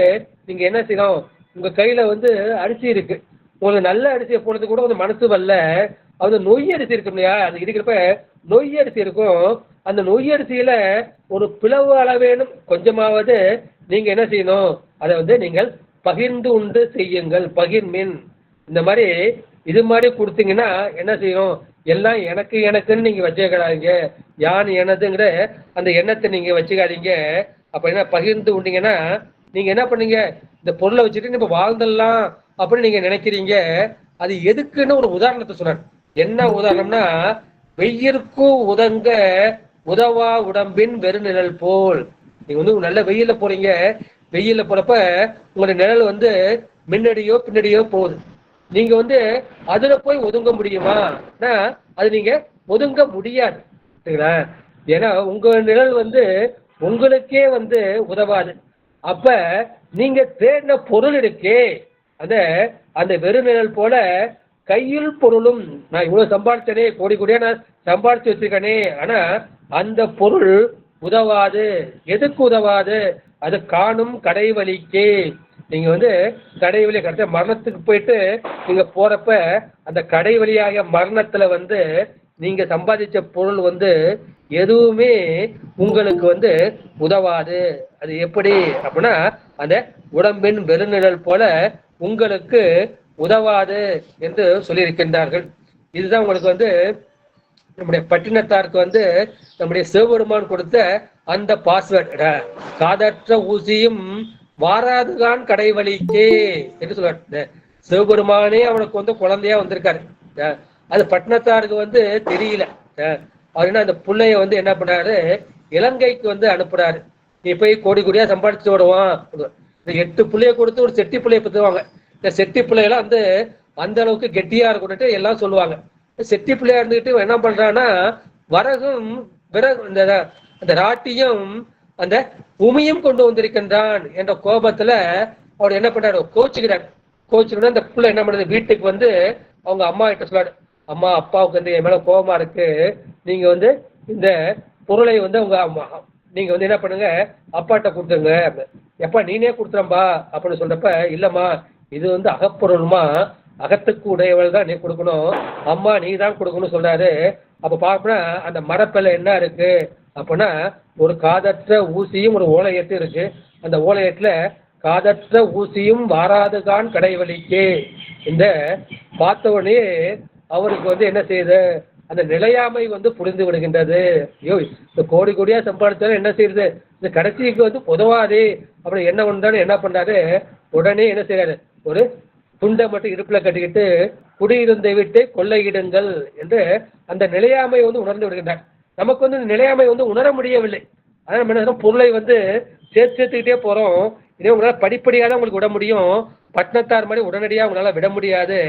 நீங்க என்ன செய்யணும், உங்க கையில வந்து அரிசி இருக்கு, உங்களுக்கு நல்ல அரிசியை போடுறது கூட வந்து மனசு வரல, அது நொய் அரிசி இருக்கும் இல்லையா, அது இருக்கிறப்ப நொய் அரிசி இருக்கும். அந்த நொய் அரிசியில ஒரு பிளவு அளவேனும் கொஞ்சமாவது நீங்க என்ன செய்யணும், அதை வந்து நீங்கள் பகிர்ந்து உண்டு செய்யுங்கள். பகிர்மின் இந்த மாதிரி இது மாதிரி கொடுத்தீங்கன்னா என்ன செய்யணும், எல்லாம் எனக்கு எனக்குன்னு நீங்க வச்சுக்காதீங்க, யான் எனதுங்கிற அந்த எண்ணத்தை நீங்க வச்சுக்காதீங்க. அப்ப என்ன பகிர்ந்து உண்டீங்கன்னா நீங்க என்ன பண்ணீங்க, இந்த பொருளை வச்சுட்டு இப்ப வாழ்ந்துடலாம் அப்படின்னு நீங்க நினைக்கிறீங்க. அது எதுக்குன்னு ஒரு உதாரணத்தை சொன்னார். என்ன உதாரணம்னா, வெயிற்கும் உதங்க உதவா உடம்பின் வெறு நிழல் போல். நீங்க வந்து நல்ல வெயில போறீங்க, வெயில போறப்ப உங்களுடைய நிழல் வந்து முன்னாடியோ பின்னாடியோ போகுது. நீங்க வந்து அதுல போய் ஒதுங்க முடியுமா, அது நீங்க ஒதுங்க முடியாது சரிங்களா. ஏன்னா உங்க நிழல் வந்து உங்களுக்கே வந்து உதவாது. அப்ப நீங்க தேடின பொருள் இருக்கே, அந்த வெறு நிழல் போல கையில் பொருளும், நான் இவ்வளவு சம்பாதிச்சனே, கோடி கோடியா நான் சம்பாதிச்சு வச்சிருக்கேனே, ஆனா அந்த பொருள் உதவாது. எதுக்கு உதவாது, அது காணும் கடைவழிக்கே. நீங்க வந்து கடைவழி கரெக்டா மரணத்துக்கு போயிட்டு நீங்க போறப்ப அந்த கடைவழியாக மரணத்துல வந்து நீங்க சம்பாதிச்ச பொருள் வந்து எதுவுமே உங்களுக்கு வந்து உதவாது. அது எப்படி அப்படின்னா, அந்த உடம்பின் வெறுநிழல் போல உங்களுக்கு உதவாது என்று சொல்லியிருக்கின்றார்கள். இதுதான் உங்களுக்கு வந்து நம்முடைய பட்டினத்தாருக்கு வந்து நம்முடைய சிவபெருமான் கொடுத்த அந்த பாஸ்வேர்டு. காதற்ற ஊசியும் வாராதுதான் கடைவழிக்கே என்று சொல்றாரு. சிவபெருமானே அவனுக்கு வந்து குழந்தையா வந்திருக்காரு. அது பட்டினத்தாருக்கு வந்து தெரியல. அவர் என்ன, அந்த பிள்ளைய வந்து என்ன பண்ணாரு, இலங்கைக்கு வந்து அனுப்புறாரு. நீ போய் கோடி கோடியா சம்பாதிச்சு விடுவான். 8 பிள்ளைய கொடுத்து ஒரு செட்டி பிள்ளைய பத்துவாங்க. இந்த செட்டி பிள்ளையெல்லாம் வந்து அந்த அளவுக்கு கெட்டியா இருக்கும்னுட்டு எல்லாம் சொல்லுவாங்க. செட்டி பிள்ளையா இருந்துகிட்டு என்ன பண்றான்னா, வரகும் விறகு அந்த ராட்டியும் அந்த உமியும் கொண்டு வந்திருக்கின்றான் என்ற கோபத்துல அவர் என்ன பண்றாரு, கோச்சுக்கிறார். அந்த பிள்ளை என்ன பண்றது, வீட்டுக்கு வந்து அவங்க அம்மா கிட்ட சொல்லாரு, அம்மா அப்பாவுக்கு வந்து என் மேல கோபமா இருக்கு, நீங்க வந்து இந்த பொருளை வந்து உங்க அம்மா நீங்க வந்து என்ன பண்ணுங்க, அப்பாட்ட கொடுத்துருங்க. எப்பா நீனே கொடுத்துறம்பா அப்படின்னு சொல்றப்ப, இல்லம்மா இது வந்து அகப்பொருள்மா, அகத்துக்கு உடையவள் தான் நீ கொடுக்கணும், அம்மா நீ தான் கொடுக்கணும்னு சொல்றாரு. அப்ப பாப்போம்னா அந்த மரப்பில என்ன இருக்கு அப்படின்னா, ஒரு காதற்ற ஊசியும் ஒரு ஓலையத்து இருக்கு. அந்த ஓலையத்துல காதற்ற ஊசியும் வாராதுகான் கடைவழிக்கே. இந்த பார்த்த உடனே அவருக்கு வந்து என்ன செய்யுது, அந்த நிலையாமை வந்து புரிந்து விடுகின்றது. ஐயோ, இந்த கோடி கோடியா சம்பாதிச்சாலும் என்ன செய்யுது, இந்த கடைசிக்கு வந்து உதவாது அப்படி என்ன ஒன்றாலும் என்ன பண்றாரு, உடனே என்ன செய்யறாரு, ஒரு துண்டை மட்டும் இடுப்புல கட்டிக்கிட்டு குடியிருந்த விட்டு கொள்ளையிடுங்கள் என்று அந்த நிலையாமை வந்து உணர்ந்து விடுகின்றார். நமக்கு வந்து இந்த நிலையாமை வந்து உணர முடியவில்லை. அதான் நம்ம என்ன பொருளை வந்து சேர்த்துக்கிட்டே போறோம். இதே உங்களால் படிப்படியாக தான் உங்களுக்கு விட முடியும், பட்டினத்தார் மாதிரி உடனடியாக உங்களால விட முடியாது.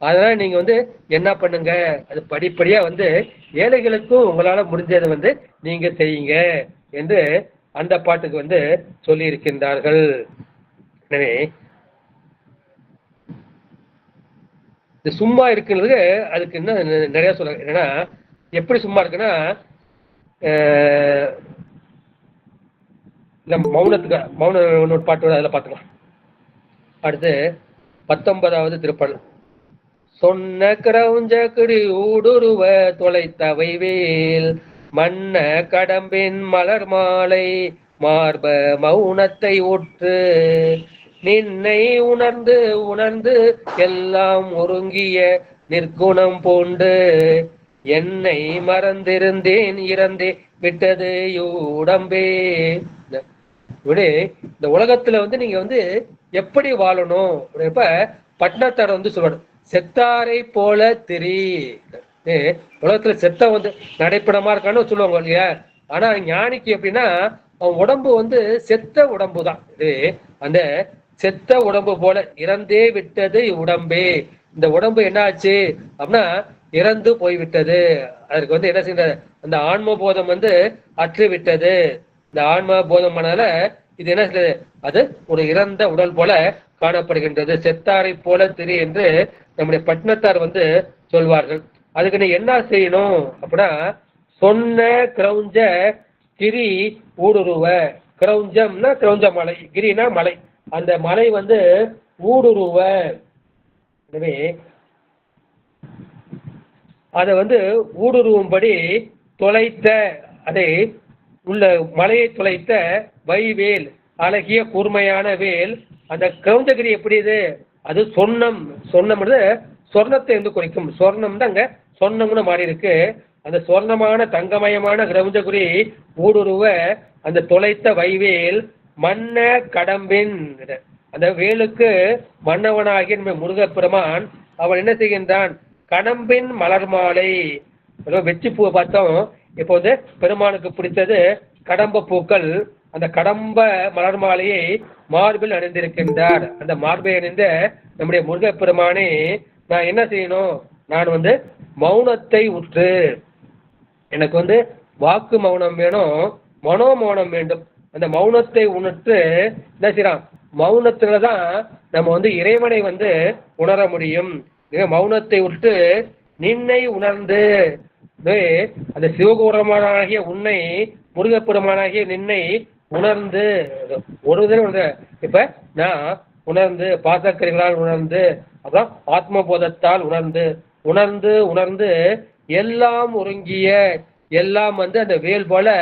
அதனால நீங்க வந்து என்ன பண்ணுங்க, அது படிப்படியா வந்து ஏழைகளுக்கும் உங்களால முடிஞ்சதை வந்து நீங்க செய்யுங்க என்று அந்த பாட்டுக்கு வந்து சொல்லி இருக்கின்றார்கள். எனவே இது சும்மா இருக்குன்றது அதுக்கு இன்னும் நிறைய சொல்ல. என்னன்னா எப்படி சும்மா இருக்குன்னா, நம்ம மௌன ஒரு பாட்டு அதில் பார்த்துக்கலாம். அடுத்து 19வது திருப்பாடல். சொன்ன கிரவுஞ்ச கிடி ஊடுருவ தொலைத்தவை வேல் மன்ன கடம்பின் மலர் மாலை மார்ப மௌனத்தை ஒற்று நின்னை உணர்ந்து உணர்ந்து எல்லாம் ஒருங்கிய நிற்குணம் போண்டு என்னை மறந்திருந்தேன் இறந்தே விட்டது உடம்பே. இப்படி இந்த உலகத்துல வந்து நீங்க வந்து எப்படி வாழணும் இப்ப பட்னத்தார் வந்து சொல்றாரு, செத்தாரை போல தெரி. உலகத்துல செத்த வந்து நடைப்படமா இருக்கான்னு சொல்லுவாங்க இல்லையா. ஆனா ஞானிக்கு எப்படின்னா அவன் உடம்பு வந்து செத்த உடம்பு தான். இது அந்த செத்த உடம்பு போல இறந்தே விட்டது உடம்பே. இந்த உடம்பு என்ன ஆச்சு அப்படின்னா இறந்து போய்விட்டது. அதற்கு வந்து என்ன செய்ய, அந்த ஆன்ம போதம் வந்து அற்று விட்டது. இந்த ஆன்ம போதம் ஆனால இது என்ன செய்யுது, அது ஒரு இறந்த உடல் போல காணப்படுகின்றது. செத்தாரை போல திரி என்று நம்முடைய பட்டினத்தார் வந்து சொல்வார்கள். அதுக்கு நீ என்ன செய்யணும் அப்படின்னா, சொன்ன கிரௌஞ்ச கிரி ஊடுருவ. கிரௌஞ்சம்னா கிரௌஞ்ச மலை, கிரினா மலை, அந்த மலை வந்து ஊடுருவ. எனவே அதை வந்து ஊடுருவும்படி தொலைத்த, அதை உள்ள மலையை தொலைத்த வைவேல், அழகிய கூர்மையான வேல். அந்த கிரௌஞ்சகிரி எப்படி இது, அது சொர்ணம். சொர்ணம் சொர்ணத்தை வந்து குறிக்கும். சொர்ணம் தான் அங்க சொர்ணம்னு மாறி இருக்கு. அந்த சொர்ணமான தங்கமயமான கிரௌஞ்சகிரி ஊடுருவ அந்த தொலைத்த வைவேல் மன்ன கடம்பின். அந்த வேலுக்கு மன்னவனாகிய முருகப்பெருமான் அவன் என்ன செய்கின்றான், கடம்பின் மலர் மாலை. வெற்றி பூவை பார்த்தோம். இப்போ வந்து பெருமானுக்கு பிடித்தது கடம்ப பூக்கள். அந்த கடம்ப மலர் மாலையை மார்பில் அணிந்திருக்கின்றார். அந்த மார்பை அணிந்த நம்முடைய முருகப்பெருமானே, நான் என்ன செய்யணும், நான் வந்து மௌனத்தை உற்று, எனக்கு வந்து வாக்கு மௌனம் வேணும், மனோ மௌனம் வேண்டும். அந்த மௌனத்தை உணர்த்து என்ன செய்யறான், மௌனத்துலதான் நம்ம வந்து இறைவனை வந்து உணர முடியும். மௌனத்தை விட்டு நின்னை உணர்ந்து, அந்த சிவபெருமானாகிய உன்னை, முருகப்பெருமானாகிய நின்னை உணர்ந்து, ஒரு தடவை இப்ப நான் உணர்ந்து, பாசக்கரிகளால் உணர்ந்து, அப்புறம் ஆத்ம போதத்தால் உணர்ந்து, உணர்ந்து உணர்ந்து எல்லாம் ஒருங்கிய, எல்லாம் வந்து அந்த வேல் போல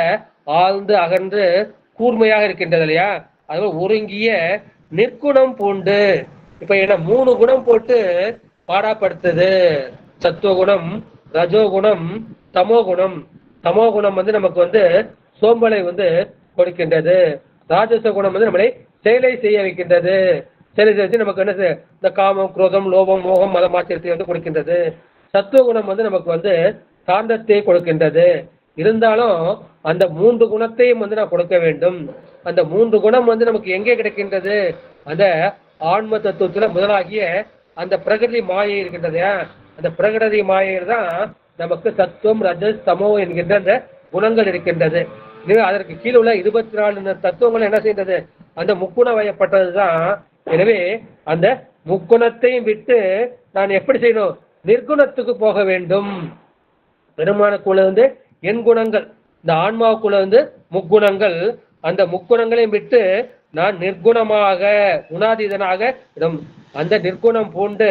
ஆழ்ந்து அகன்று கூர்மையாக இருக்கின்றது இல்லையா, அது ஒருங்கிய நிற்குணம் பூண்டு. இப்ப என்ன 3 குணம் போட்டு பாடாப்படுத்துது. சத்துவகுணம், ரஜோகுணம், தமோகுணம். தமோகுணம் வந்து நமக்கு வந்து சோம்பலை வந்து கொடுக்கின்றது. ராஜச குணம் வந்து நம்மளை செயலை செய்ய வைக்கின்றது. செயலை செய்ய நமக்கு என்ன, இந்த காமம், குரோதம், லோபம், மோகம், மத மாத்திரத்தை வந்து கொடுக்கின்றது. சத்துவகுணம் வந்து நமக்கு வந்து சாந்தத்தை கொடுக்கின்றது. இருந்தாலும் அந்த 3 குணத்தையும் வந்து நான் கொடுக்க வேண்டும். அந்த 3 குணம் வந்து நமக்கு எங்கே கிடைக்கின்றது, அந்த ஆன்ம தத்துவத்துல முதலாகிய அந்த பிரகிருதி மாயை இருக்கின்றது. அந்த பிரகிருதி மாயையில் தான் நமக்கு சத்துவம், ரஜஸ், தமோ என்கின்ற அந்த குணங்கள் இருக்கின்றது. அதற்கு கீழே உள்ள 24 தத்துவங்கள் என்ன செய்கின்றது, அந்த முக்குண வயப்பட்டதுதான். எனவே அந்த முக்குணத்தையும் விட்டு நான் எப்படி செய்யணும், நிர்குணத்துக்கு போக வேண்டும். பெருமானுக்குள்ள வந்து என் குணங்கள், இந்த ஆன்மாவுக்குள்ள வந்து முக்குணங்கள், அந்த முக்குணங்களையும் விட்டு நான் நிர்குணமாக குணாதீதனாக அந்த நிர்குணம் பூண்டு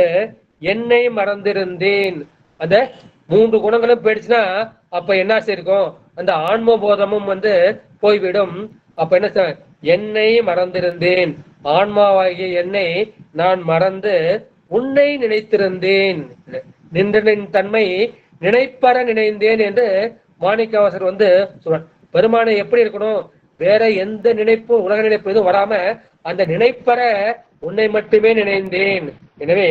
என்னை மறந்திருந்தேன். அந்த 3 குணங்களும் போயிடுச்சுன்னா அப்ப என்ன செய்யும், அந்த ஆன்ம போதமும் வந்து போய்விடும். அப்ப என்ன, என்னை மறந்திருந்தேன், ஆன்மாவாகிய என்னை நான் மறந்து உன்னை நினைத்திருந்தேன். நின்றனின் தன்மை நினைப்பற நினைந்தேன் என்று மாணிக்கவாசர் வந்து சொல்றார். பெருமானை எப்படி இருக்கணும், வேற எந்த நினைப்பும் உலக நினைப்பு எதுவும் வராம அந்த நினைப்பற உன்னை மட்டுமே நினைந்தேன். எனவே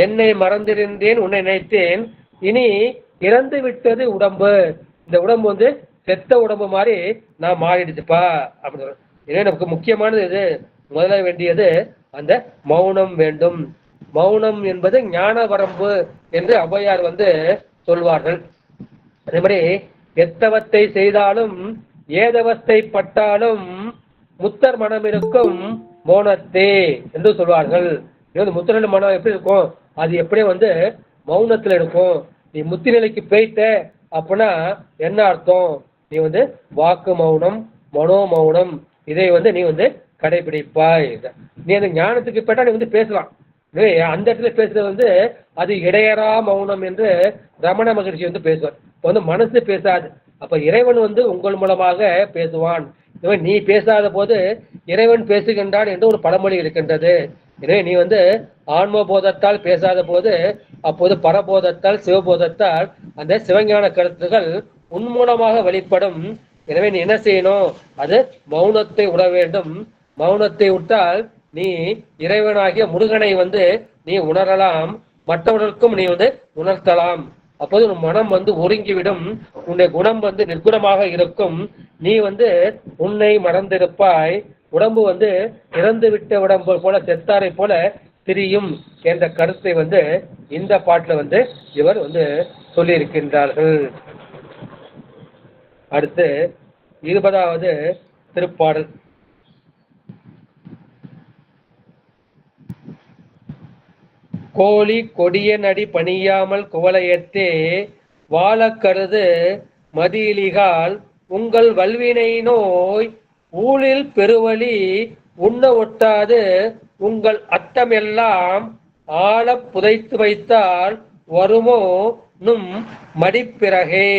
என்னை மறந்திருந்தேன், உன்னை நினைத்தேன். இனி இறந்து விட்டது உடம்பு, இந்த உடம்பு வந்து செத்த உடம்பு மாதிரி நான் மாறிடுச்சுப்பா அப்படின்னு. எனவே நமக்கு முக்கியமானது இது, முதல்ல வேண்டியது அந்த மௌனம் வேண்டும். மௌனம் என்பது ஞான வரம்பு என்று ஔவையார் வந்து சொல்வார்கள். அதே மாதிரி எத்தவத்தை செய்தாலும் ஏதவத்தை பட்டாலும் முத்தர் மனம் இருக்கும் மௌனத்தே என்று சொல்வார்கள். முத்தரோட மனம் எப்படி இருக்கும், அது எப்படியே வந்து மௌனத்துல இருக்கும். நீ முத்தி நிலைக்கு போயிட்ட அப்படின்னா என்ன அர்த்தம், நீ வந்து வாக்கு மௌனம், மனோ மௌனம், இதை வந்து நீ வந்து கடைபிடிப்பாய். நீ அந்த ஞானத்துக்கு போயிட்டா நீ வந்து பேசலாம். அந்த இடத்துல பேசுறது வந்து அது இடையறா மௌனம் என்று ரமண மகரிஷி வந்து பேசுவார். இப்போ வந்து மனசு பேசாது, அப்ப இறைவன் வந்து உங்கள் மூலமாக பேசுவான். நீ பேசாத போது இறைவன் பேசுகின்றான் என்று ஒரு பழமொழி இருக்கின்றது. எனவே நீ வந்து ஆன்ம போதத்தால் பேசாத போது அப்போது பரபோதத்தால் சிவபோதத்தால் அந்த சிவஞான கருத்துகள் உன் மூலமாக வெளிப்படும். எனவே நீ என்ன செய்யணும், அது மௌனத்தை உட வேண்டும். மௌனத்தை விட்டால் நீ இறைவனாகிய முருகனை வந்து நீ உணரலாம், மற்றவர்களுக்கும் நீ வந்து உணர்த்தலாம். அப்போது உன் மனம் வந்து ஒருங்கிவிடும், உன்னுடைய குணம் வந்து நிர்குணமாக இருக்கும், நீ வந்து உன்னை மறந்திருப்பாய், உடம்பு வந்து இறந்து விட்ட உடம்பு போல செத்தாரை போல திரியும் என்ற கருத்தை வந்து இந்த பாட்டுல வந்து இவர் வந்து சொல்லியிருக்கின்றார்கள். அடுத்து 20வது திருப்பாடல். கோழி கொடியனடி பணியாமல் குவளையத்தே வாழ கருது மதியிலிகால் உங்கள் வல்வினை நோய் ஊழில் பெருவழி உண்ண ஒட்டாது உங்கள் அத்தமெல்லாம் ஆழ புதைத்து வைத்தால் வருமோ நும் மடிப்பிறகே.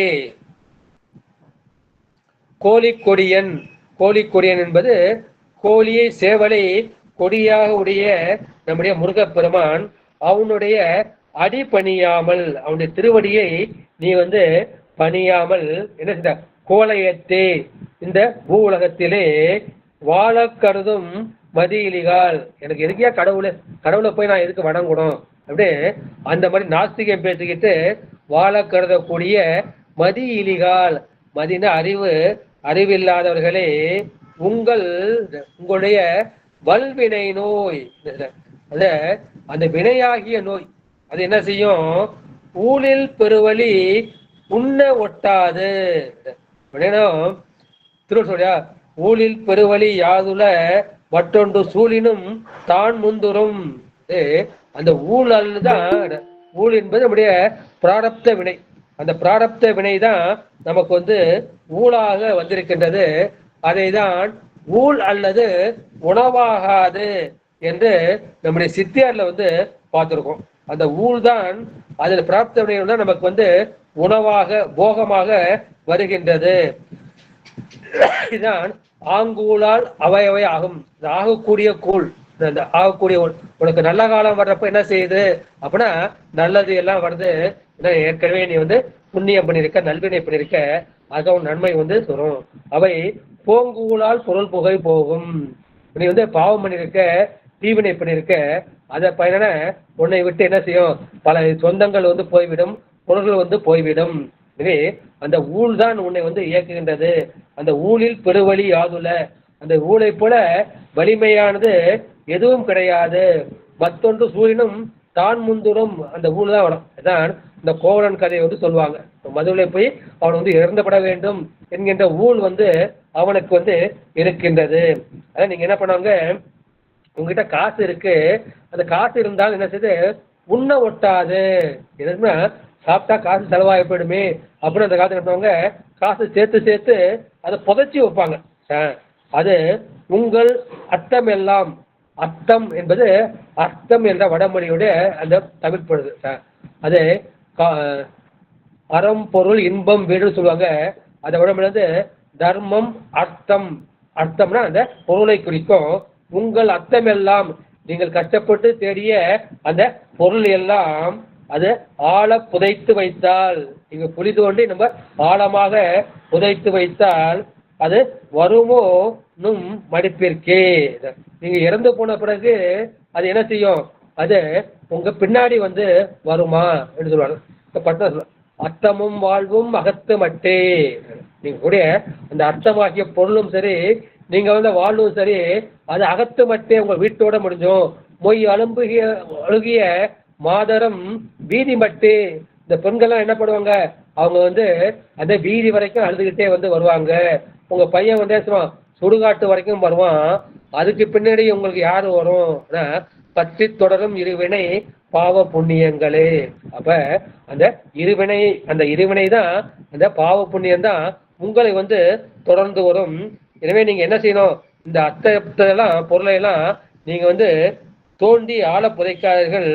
கோழிக்கொடியன், கோழிக்கொடியன் என்பது கோழியை சேவலை கொடியாக உடைய நம்முடைய முருகப்பெருமான். அவனுடைய அடி பணியாமல், அவனுடைய திருவடியை நீ வந்து பணியாமல் என்ன செய்த, கோலையத்தே இந்த பூ உலகத்திலே வாழ கருதும் மதியிலிகால், எனக்கு எதுக்கியா கடவுளை போய் நான் எதுக்கு வணங்கணும் அப்படியே அந்த மாதிரி நாஸ்திகம் பேசிக்கிட்டு வாழ கருதக்கூடிய மதியிலிகால், மதின அறிவு, அறிவில்லாதவர்களே, உங்களுடைய வல்வினை நோய், அந்த வினையாகிய நோய் அது என்ன செய்யும், ஊழில் பெருவழி உண்ண ஒட்டாது. திருவள்ளுவரியா, ஊழில் பெருவழி யாதுல மற்றொன்று சூழினும் தான் முந்துரும். அந்த ஊழ் தான், ஊழ் என்பது நம்முடைய பிராரப்த வினை. அந்த பிராரப்த வினை தான் நமக்கு வந்து ஊழாக வந்திருக்கின்றது. அதை தான் ஊழ் அல்லது உணவாகாது என்று நம்முடைய சித்தியார்ல வந்து பார்த்திருக்கோம். அந்த ஊழ் தான், அதில் பிராப்த வினை தான் நமக்கு வந்து உணவாக போகமாக வருகின்றது. இதுதான் ஆங்கூழால் அவையவை ஆகும். ஆகக்கூடிய கூழ், இந்த ஆகக்கூடிய உனக்கு நல்ல காலம் வர்றப்ப என்ன செய்யுது அப்படின்னா, நல்லது எல்லாம் வருது, ஏற்கனவே நீ வந்து புண்ணியம் பண்ணிருக்க, நல்வினை பண்ணிருக்க, அது நன்மை வந்து தரும். அவை போங்கூழால் பொருள் புகை போகும். நீ வந்து பாவம் பண்ணிருக்க, தீவினை பண்ணிருக்க, அதை பயன உன்னை விட்டு என்ன செய்யும், பல சொந்தங்கள் வந்து போய்விடும், பொருள்கள் வந்து போய்விடும். எனவே அந்த ஊழ் தான் உன்னை வந்து இயக்குகின்றது. அந்த ஊழில் பெருவழி யாதுல, அந்த ஊழை போல வலிமையானது எதுவும் கிடையாது. மற்றொன்று சூரியனும் தான் முந்துரும், அந்த ஊழ் தான் வரும். அதான் இந்த கோவலன் கதையை வந்து சொல்லுவாங்க. மதுவிலே போய் அவன் வந்து இறந்துபட வேண்டும் என்கின்ற ஊழ் வந்து அவனுக்கு வந்து இருக்கின்றது. அதான் நீங்க என்ன பண்ணுவாங்க, உங்ககிட்ட காசு இருக்கு, அந்த காசு இருந்தாலும் என்ன செய்யுது, உண்ண ஒட்டாது. எதுனா சாப்பிட்டா காசு செலவாகி போயிடுமே அப்படின்னு அந்த காசு கட்டுவாங்க, காசு சேர்த்து சேர்த்து அதை புதைச்சி வைப்பாங்க. அது உங்கள் அர்த்தம் எல்லாம், அர்த்தம் என்பது அர்த்தம் என்ற வடமொழியுடைய அந்த தமிழ் பொழுது. அது அறம் பொருள் இன்பம் வீடுன்னு சொல்லுவாங்க. அந்த வடமொழி வந்து தர்மம் அர்த்தம், அர்த்தம்னா அந்த பொருளை குறிக்கும். உங்கள் அர்த்தம் எல்லாம், நீங்கள் கஷ்டப்பட்டு தேடிய அந்த பொருள் எல்லாம் அது ஆழ புதைத்து வைத்தால், இங்க புலி தோண்டி நம்ம ஆழமாக புதைத்து வைத்தால் அது வருமோ நும் மடிப்பிற்கே. நீங்க இறந்து போன பிறகு அது என்ன செய்யும், அது உங்க பின்னாடி வந்து வருமா என்று சொல்லுவாங்க. அர்த்தமும் வாழ்வும் அகத்து மட்டே. நீங்க கூட அந்த அர்த்தமாகிய பொருளும் சரி, நீங்க வந்து வாழ்வும் சரி, அது அகத்து மட்டே உங்க வீட்டோட முடிஞ்சோம். மொய் அழுகிய மாதரம் வீதி மட்டு. இந்த பெண்கள்லாம் என்ன பண்ணுவாங்க, அவங்க வந்து அந்த வீதி வரைக்கும் அழுதுகிட்டே வந்து வருவாங்க. உங்க பையன் வந்து சுடுகாட்டு வரைக்கும் வருவான். அதுக்கு பின்னாடி உங்களுக்கு யாரு வரும், பற்றி தொடரும் இருவினை பாவ புண்ணியங்களே. அப்ப அந்த இருவினை தான், அந்த பாவ புண்ணியம் தான் உங்களை வந்து தொடர்ந்து வரும். எனவே நீங்க என்ன செய்யணும், இந்த அர்த்தத்தெல்லாம் பொருளை எல்லாம் நீங்க வந்து தோண்டி ஆழ புதைக்காதீர்கள்.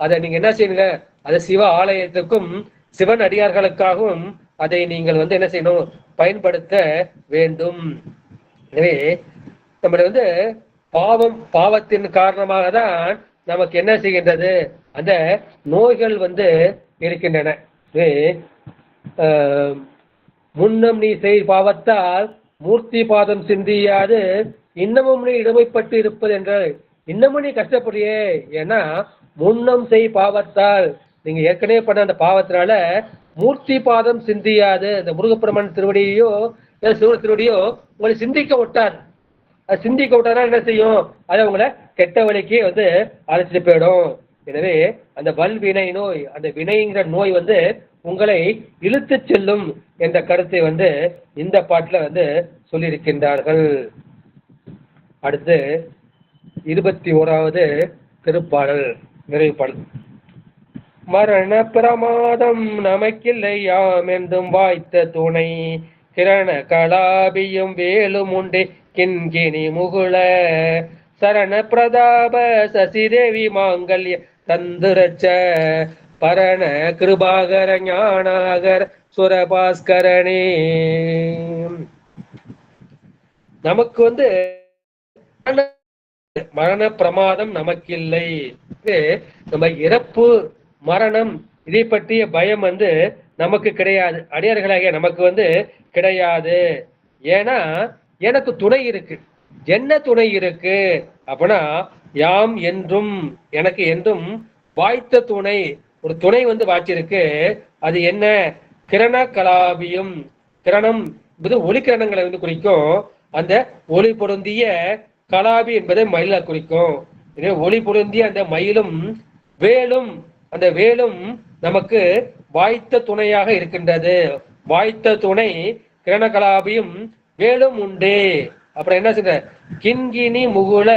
அதை நீங்க என்ன செய்யுங்க, அதை சிவ ஆலயத்துக்கும் சிவன் அடியார்களுக்காகவும் அதை நீங்கள் வந்து என்ன செய்யணும், பயன்படுத்த வேண்டும். எனவே நம்ம வந்து பாவத்தின் காரணமாக தான் நமக்கு என்ன செய்கின்றது, அந்த நோய்கள் வந்து இருக்கின்றன. முன்னம் நீ செய் பாவத்தால் மூர்த்தி பாதம் சிந்தியாது இன்னமும் நீ இடமைப்பட்டு இருப்பது என்ற, இன்னமும் நீ கஷ்டப்படுறியே. ஏன்னா முன்னம் செய் பாவத்தால், நீங்க ஏற்கனவே பண்ண அந்த பாவத்தினால மூர்த்தி பாதம் சிந்தியாது, இந்த முருகப்பெருமான் திருவடியோ சிவன் திருவடியோ உங்களை சிந்திக்க விட்டாது. அது சிந்திக்க விட்டாதான் என்ன செய்யும், அதை உங்களை கெட்ட வழிக்கு அழைச்சிட்டு போயிடும். எனவே அந்த வல்வினை நோய், அந்த வினைங்கிற நோய் உங்களை இழுத்து செல்லும் என்ற கருத்தை இந்த பாட்டுல சொல்லியிருக்கின்றார்கள். அடுத்து 21வது திருப்பாடல், நிறைவு பாடல். மரண பிரமாதம் நமக்கில்லையாம் என்றும் வாய்த்த துணை கிரண கலாபியும் வேலும் உண்டே கிண்கிணி முகுள சரண பிரதாப சசிதேவி மாங்கல்ய தந்துரச்ச பரண கிருபாகர ஞானாகர சுரபாஸ்கரனே. நமக்கு மரண பிரமாதம் நமக்கில்லை. நம்ம இறப்பு மரணம் இதை பற்றிய பயம் நமக்கு கிடையாது. அடியார்களாகிய நமக்கு கிடையாது. ஏன்னா எனக்கு துணை இருக்கு. என்ன துணை இருக்கு அப்படின்னா, யாம் என்றும், எனக்கு என்றும் வாய்த்த துணை, ஒரு துணை வாய்ச்சிருக்கு. அது என்ன? கிரண கலாபியும். கிரணம் என்பது ஒளிக்கிரணங்களை குறிக்கும். அந்த ஒளி பொருந்திய கலாபி என்பதை மயில குறிக்கும். ஒளி பொருந்திய அந்த மயிலும் வேலும், அந்த வேலும் நமக்கு வாய்த்த துணையாக இருக்கின்றது. வாய்த்த துணை கிரணகலாபியும் வேலும் உண்டே. அப்புறம் என்ன சொல்ற? கிண்கிணி முகுல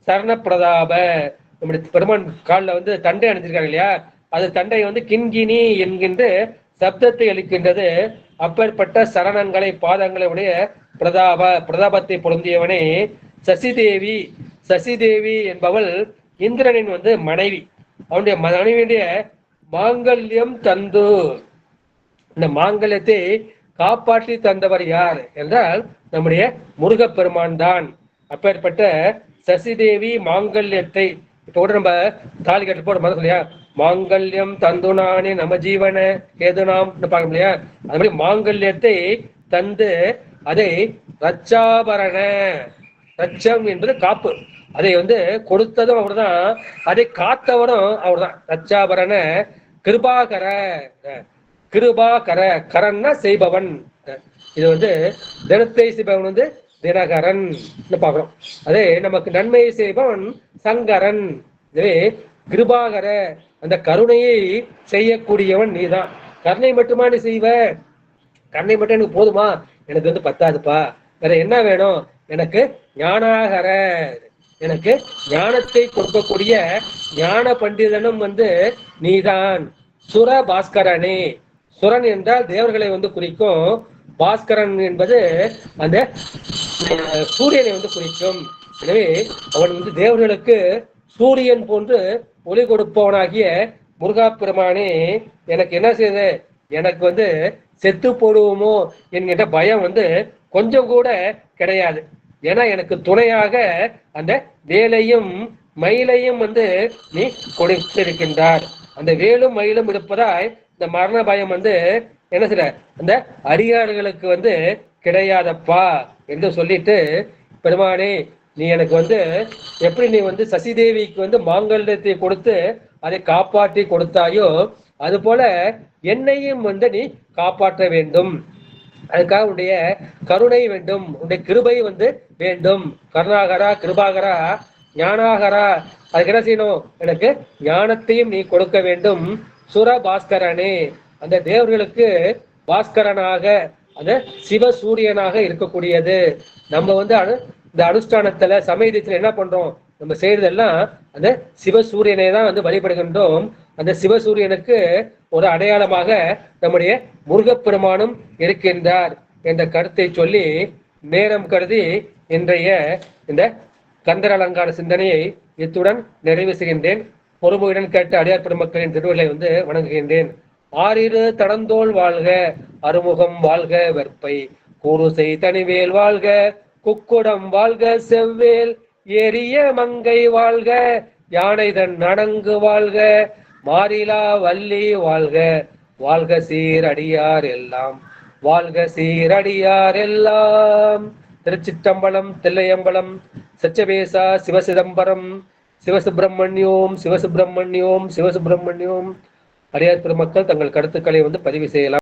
சரண பிரதாப. நம்முடைய பெருமான் காலில் தண்டை அணிஞ்சிருக்காங்க இல்லையா, அது தண்டை கிண்கிணி என்கின்ற சப்தத்தை அளிக்கின்றது. அப்பேற்பட்ட சரணங்களை பாதங்களை உடைய பிரதாபத்தை பொருந்தியவனே சசிதேவி. சசிதேவி என்பவள் இந்திரனின் மனைவி. அவனுடைய மனைவியுடைய மாங்கல்யம் தந்து, இந்த மாங்கல்யத்தை காப்பாற்றி தந்தவர் யார் என்றால் நம்முடைய முருகப்பெருமான் தான். அப்பேற்பட்ட சசிதேவி மாங்கல்யத்தை இப்ப கூட நம்ம தாலி கட்டு போட மாதிரி இல்லையா, மாங்கல்யம் தந்துனானே நம ஜீவன ஏதுனாம் பார்க்க இல்லையா, அது மாதிரி மாங்கல்யத்தை தந்து அதை ரச்சாபரண, ரச்சம் என்பது காப்பு, அதை கொடுத்ததும் அவர் தான், அதை காத்தவரும் அவர் தான். ரச்சாபரண கிருபாகர. கிருபாகர, கரன்னா செய்பவன். இது தினத்தை செய்பவன் தினகரன் பாக்குறோம். அதே நமக்கு நன்மையை செய்பவன் சங்கரன். எனவே கிருபாகர, அந்த கருணையை செய்யக்கூடியவன் நீதான். கருணை மட்டுமா நீ செய்வ? கருணை மட்டும் எனக்கு போதுமா? எனக்கு பத்தாதுப்பா, வேற என்ன வேணும்? எனக்கு ஞானாகர, எனக்கு ஞானத்தை கொடுக்கக்கூடிய ஞான பண்டிதனும் நீதான். சுர பாஸ்கரனே. சுரன் என்றால் தேவர்களை குறிக்கும். பாஸ்கரன் என்பது அந்த சூரியனை குறிக்கும். எனவே அவன் தேவர்களுக்கு சூரியன் போன்று ஒளி கொடுப்பவனாகிய முருகாப்பெருமானே, எனக்கு என்ன செய்யுது? எனக்கு செத்து போடுவோமோ என்கின்ற பயம் கொஞ்சம் கூட கிடையாது. ஏன்னா எனக்கு துணையாக அந்த வேலையும் மயிலையும் நீ கொடுத்திருக்கின்றார். அந்த வேலும் மயிலும் இருப்பதாய் இந்த மரண பயம் என்ன செய்ய அந்த அடியார்களுக்கு கிடையாதப்பா என்று சொல்லிட்டு, பெருமானே நீ எனக்கு எப்படி நீ சசிதேவிக்கு மாங்கல்யத்தை கொடுத்து அதை காப்பாற்றி கொடுத்தாயோ, அது போல என்னையும் நீ காப்பாற்ற வேண்டும். அதுக்காக உன்னுடைய கருணை வேண்டும், உன்னுடைய கிருபை வேண்டும். கருணாகரா, கிருபாகரா, ஞானாகரா, அதுக்கு என்ன செய்யணும்? எனக்கு ஞானத்தையும் நீ கொடுக்க வேண்டும். சுர பாஸ்கரனே, அந்த தேவர்களுக்கு பாஸ்கரனாக, அந்த சிவசூரியனாக இருக்கக்கூடியது. நம்ம இந்த அனுஷ்டானத்துல சமயத்துல என்ன பண்றோம்? நம்ம செய்யறதெல்லாம் அந்த சிவசூரியனை தான் வழிபடுகின்றோம். அந்த சிவசூரியனுக்கு ஒரு அடையாளமாக நம்முடைய முருகப்பெருமானும் இருக்கின்றார் என்ற கருத்தை சொல்லி, நேரம் கருதி இன்றைய இந்த கந்தர் அலங்கார சிந்தனையை இத்துடன் நிறைவு செய்கின்றேன். பொறுமையுடன் கேட்ட அடியார் பெருமக்களின் திருவுகளை வணங்குகின்றேன். ஆறிரு தடந்தோள் வாழ்க, அறுமுகம் வாழ்க, வெற்பை கூறுசை தனிவேல் வாழ்க, குக்குடம் வாழ்க, செவ்வேல் ஏரிய மங்கை வாழ்க, யானைதன் நடங்கு வாழ்க, மாறிலா வள்ளி வாழ்க, வாழ்க சீரடியார் எல்லாம், வாழ்க சீரடியார் எல்லாம். திருச்சிற்றம்பலம், தில்லையம்பலம், சச்சவேசா, சிவசிதம்பரம், சிவசுப்பிரமணியோம், சிவசுப்பிரமணியோம், சிவசுப்பிரமணியோம். அடியார் பெருமக்கள் தங்கள் கருத்துக்களை வந்து பதிவு செய்யலாம்.